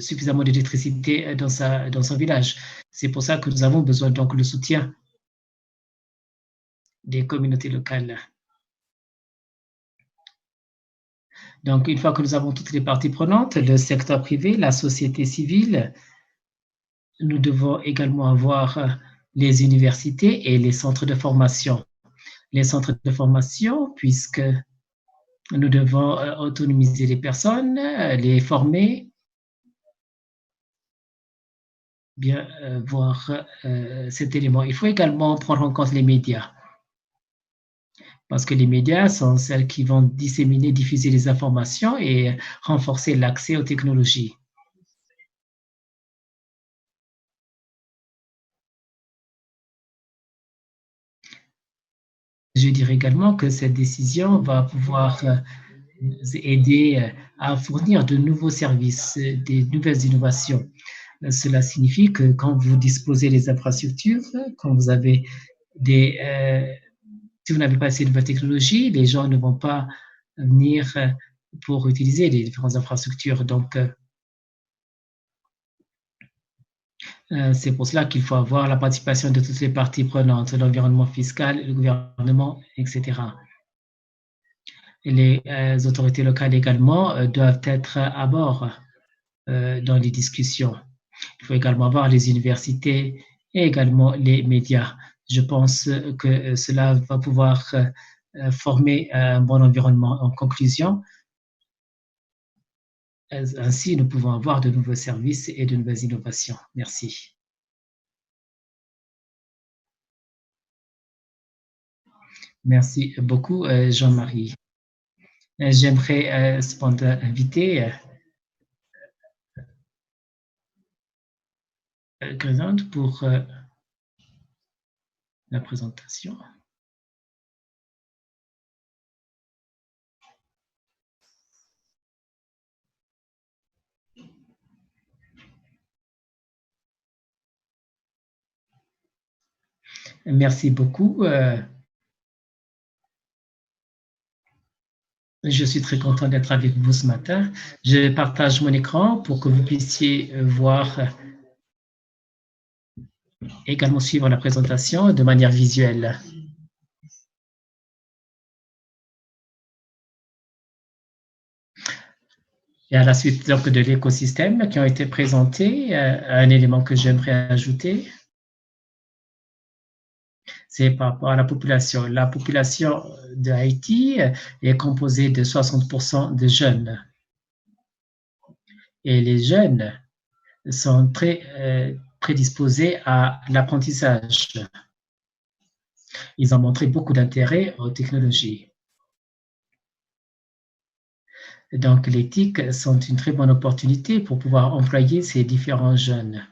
suffisamment d'électricité dans son village. C'est pour ça que nous avons besoin donc le soutien des communautés locales. Donc, une fois que nous avons toutes les parties prenantes, le secteur privé, la société civile, nous devons également avoir les universités et les centres de formation. Les centres de formation, puisque nous devons autonomiser les personnes, les former, bien voir cet élément. Il faut également prendre en compte les médias, parce que les médias sont celles qui vont disséminer, diffuser les informations et renforcer l'accès aux technologies. Je dirais également que cette décision va pouvoir nous aider à fournir de nouveaux services, des nouvelles innovations. Cela signifie que quand vous disposez des infrastructures, quand vous avez si vous n'avez pas assez de nouvelles technologies, les gens ne vont pas venir pour utiliser les différentes infrastructures. Donc, c'est pour cela qu'il faut avoir la participation de toutes les parties prenantes, l'environnement fiscal, le gouvernement, etc. Et les autorités locales également doivent être à bord dans les discussions. Il faut également avoir les universités et également les médias. Je pense que cela va pouvoir former un bon environnement. En conclusion, ainsi, nous pouvons avoir de nouveaux services et de nouvelles innovations. Merci. Merci beaucoup, Jean-Marie. J'aimerais cependant inviter Grisante pour la présentation. Merci beaucoup. Je suis très content d'être avec vous ce matin. Je partage mon écran pour que vous puissiez voir également suivre la présentation de manière visuelle. Et à la suite donc, de l'écosystème qui ont été présentés, un élément que j'aimerais ajouter, c'est par rapport à la population. La population de Haïti est composée de 60% de jeunes. Et les jeunes sont très prédisposés à l'apprentissage. Ils ont montré beaucoup d'intérêt aux technologies. Donc, les TIC sont une très bonne opportunité pour pouvoir employer ces différents jeunes.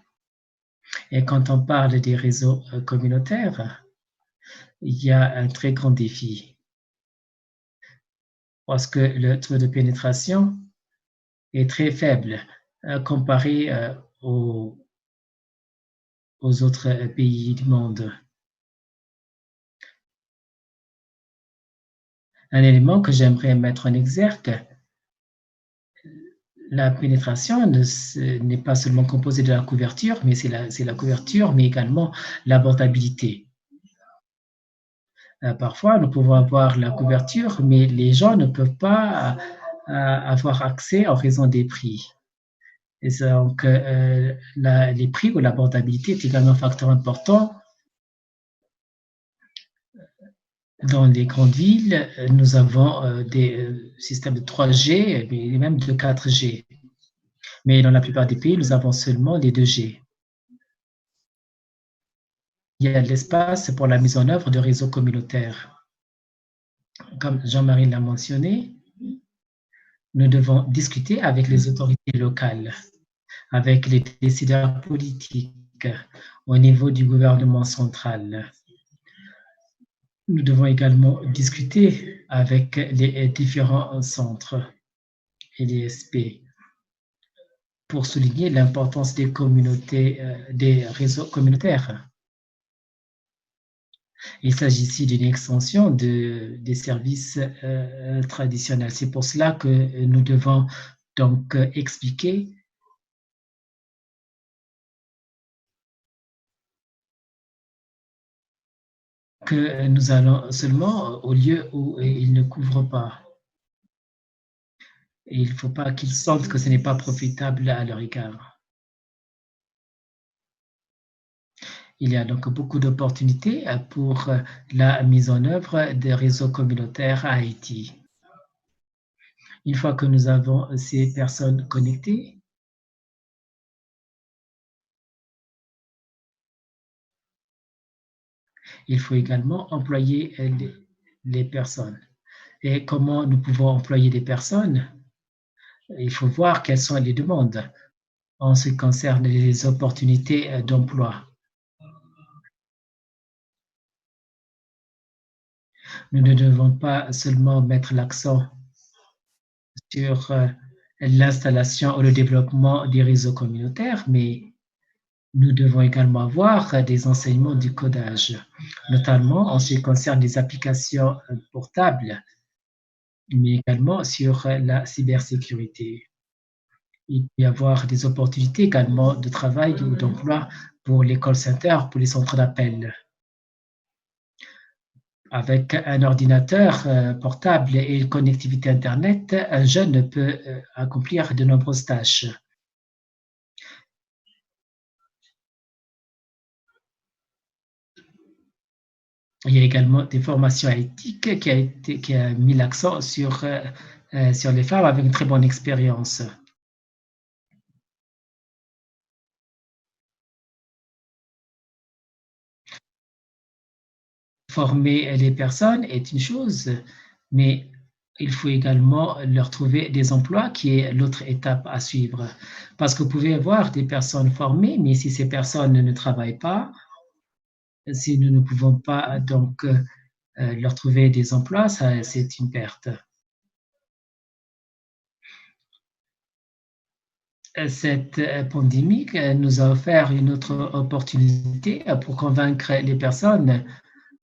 Et quand on parle des réseaux communautaires, il y a un très grand défi parce que le taux de pénétration est très faible comparé aux autres pays du monde. Un élément que j'aimerais mettre en exergue, la pénétration n'est pas seulement composée de la couverture, mais c'est la couverture, mais également l'abordabilité. Parfois, nous pouvons avoir la couverture, mais les gens ne peuvent pas avoir accès en raison des prix. Et donc, les prix ou l'abordabilité est également un facteur important. Dans les grandes villes, nous avons des systèmes de 3G, mais même de 4G. Mais dans la plupart des pays, nous avons seulement les 2G. Il y a de l'espace pour la mise en œuvre de réseaux communautaires. Comme Jean-Marie l'a mentionné, nous devons discuter avec les autorités locales, avec les décideurs politiques au niveau du gouvernement central. Nous devons également discuter avec les différents centres et les SP pour souligner l'importance des communautés, des réseaux communautaires. Il s'agit ici d'une extension des services traditionnels. C'est pour cela que nous devons donc expliquer que nous allons seulement au lieu où ils ne couvrent pas. Et il ne faut pas qu'ils sentent que ce n'est pas profitable à leur égard. Il y a donc beaucoup d'opportunités pour la mise en œuvre des réseaux communautaires à Haïti. Une fois que nous avons ces personnes connectées, il faut également employer les personnes. Et comment nous pouvons employer des personnes? Il faut voir quelles sont les demandes en ce qui concerne les opportunités d'emploi. Nous ne devons pas seulement mettre l'accent sur l'installation ou le développement des réseaux communautaires, mais nous devons également avoir des enseignements du codage, notamment en ce qui concerne les applications portables, mais également sur la cybersécurité. Il peut y avoir des opportunités également de travail ou d'emploi pour les call centers, pour les centres d'appel. Avec un ordinateur portable et une connectivité Internet, un jeune peut accomplir de nombreuses tâches. Il y a également des formations éthiques qui a mis l'accent sur les femmes avec une très bonne expérience. Former les personnes est une chose, mais il faut également leur trouver des emplois qui est l'autre étape à suivre. Parce que vous pouvez avoir des personnes formées, mais si ces personnes ne travaillent pas, si nous ne pouvons pas donc leur trouver des emplois, ça, c'est une perte. Cette pandémie nous a offert une autre opportunité pour convaincre les personnes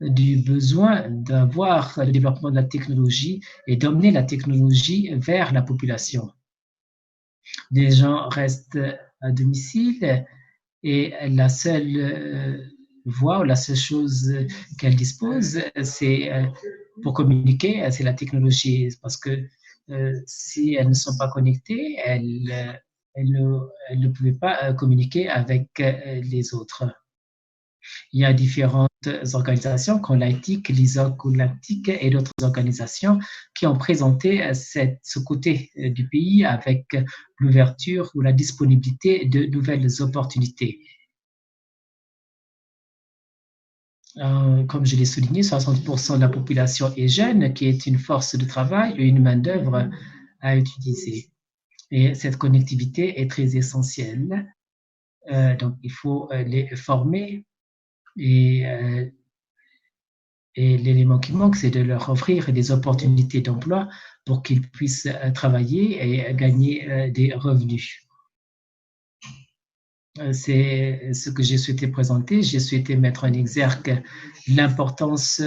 du besoin d'avoir le développement de la technologie et d'emmener la technologie vers la population. Des gens restent à domicile et la seule voie ou la seule chose qu'elles disposent, c'est pour communiquer, c'est la technologie. Parce que si elles ne sont pas connectées, elles ne pouvaient pas communiquer avec les autres. Il y a différentes organisations comme l'ITIC, l'ISOC et d'autres organisations qui ont présenté ce côté du pays avec l'ouverture ou la disponibilité de nouvelles opportunités. Comme je l'ai souligné, 60% de la population est jeune, qui est une force de travail et une main-d'œuvre à utiliser. Et cette connectivité est très essentielle. Donc, il faut les former et l'élément qui manque, c'est de leur offrir des opportunités d'emploi pour qu'ils puissent travailler et gagner des revenus. C'est ce que j'ai souhaité présenter. J'ai souhaité mettre en exergue l'importance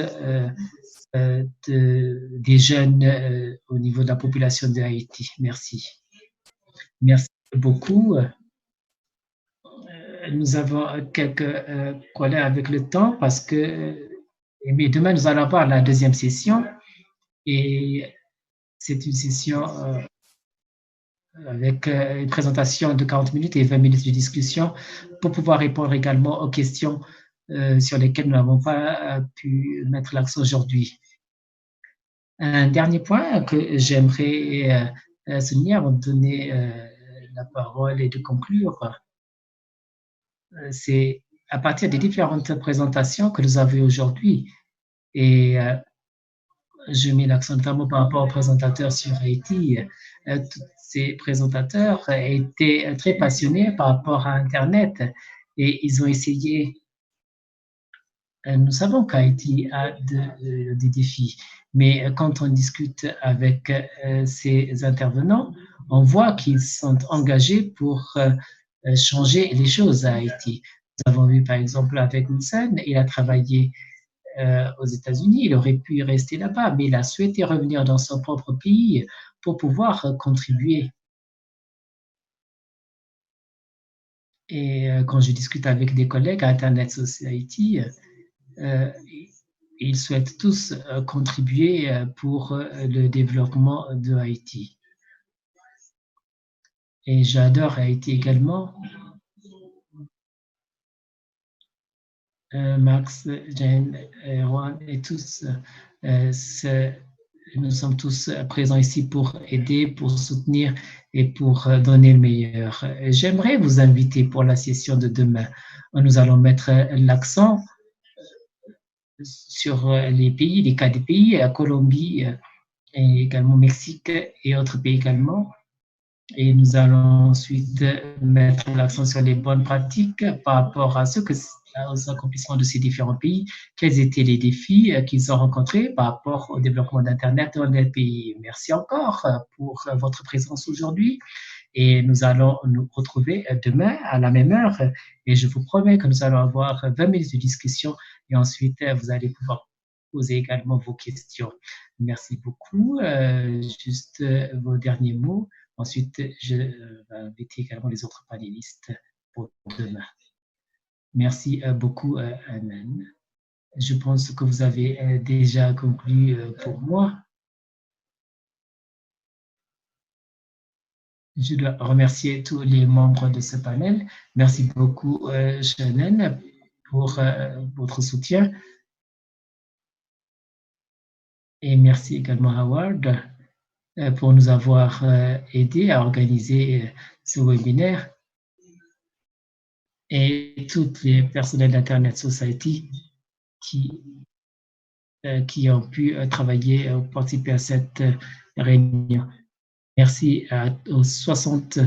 des jeunes au niveau de la population de Haïti. Merci. Merci beaucoup. Nous avons quelques problèmes avec le temps parce que mais demain, nous allons avoir la deuxième session et c'est une session avec une présentation de 40 minutes et 20 minutes de discussion pour pouvoir répondre également aux questions sur lesquelles nous n'avons pas pu mettre l'accent aujourd'hui. Un dernier point que j'aimerais souligner avant de donner la parole et de conclure, c'est à partir des différentes présentations que nous avons aujourd'hui et je mets l'accent notamment par rapport aux présentateurs sur Haïti. Tous ces présentateurs étaient très passionnés par rapport à Internet et ils ont essayé. Nous savons qu'Haïti a des défis, mais quand on discute avec ces intervenants, on voit qu'ils sont engagés pour changer les choses à Haïti. Nous avons vu par exemple avec Hudson, il a travaillé aux États-Unis, il aurait pu rester là-bas, mais il a souhaité revenir dans son propre pays pour pouvoir contribuer. Et quand je discute avec des collègues à Internet Society, ils souhaitent tous contribuer pour le développement de Haïti. Et j'adore Haïti également. Max, Jane, Juan et tous, nous sommes tous présents ici pour aider, pour soutenir et pour donner le meilleur. J'aimerais vous inviter pour la session de demain. Nous allons mettre l'accent sur les pays, les cas des pays, Colombie et également Mexique et autres pays également. Et nous allons ensuite mettre l'accent sur les bonnes pratiques par rapport à aux accomplissements de ces différents pays. Quels étaient les défis qu'ils ont rencontrés par rapport au développement d'Internet dans les pays? Merci encore pour votre présence aujourd'hui. Et nous allons nous retrouver demain à la même heure. Et je vous promets que nous allons avoir 20 minutes de discussion et ensuite vous allez pouvoir poser également vos questions. Merci beaucoup. Juste vos derniers mots. Ensuite, je vais inviter également les autres panélistes pour demain. Merci beaucoup, Anan. Je pense que vous avez déjà conclu pour moi. Je dois remercier tous les membres de ce panel. Merci beaucoup, Shannon, pour votre soutien. Et merci également, Howard, pour nous avoir aidé à organiser ce webinaire. Et toutes les personnels d'Internet Society qui ont pu travailler, participer à cette réunion. Merci aux 60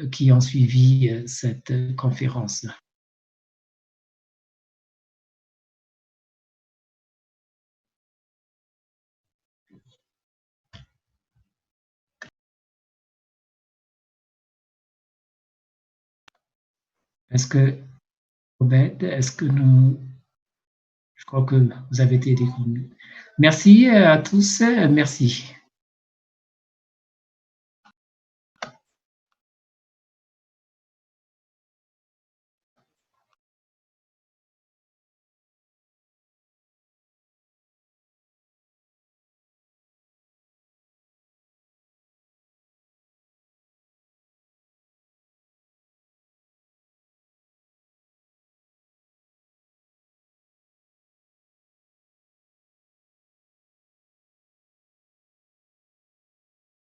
qui ont suivi cette conférence. Est-ce que, Obed, je crois que vous avez été déconnu. Merci à tous, merci.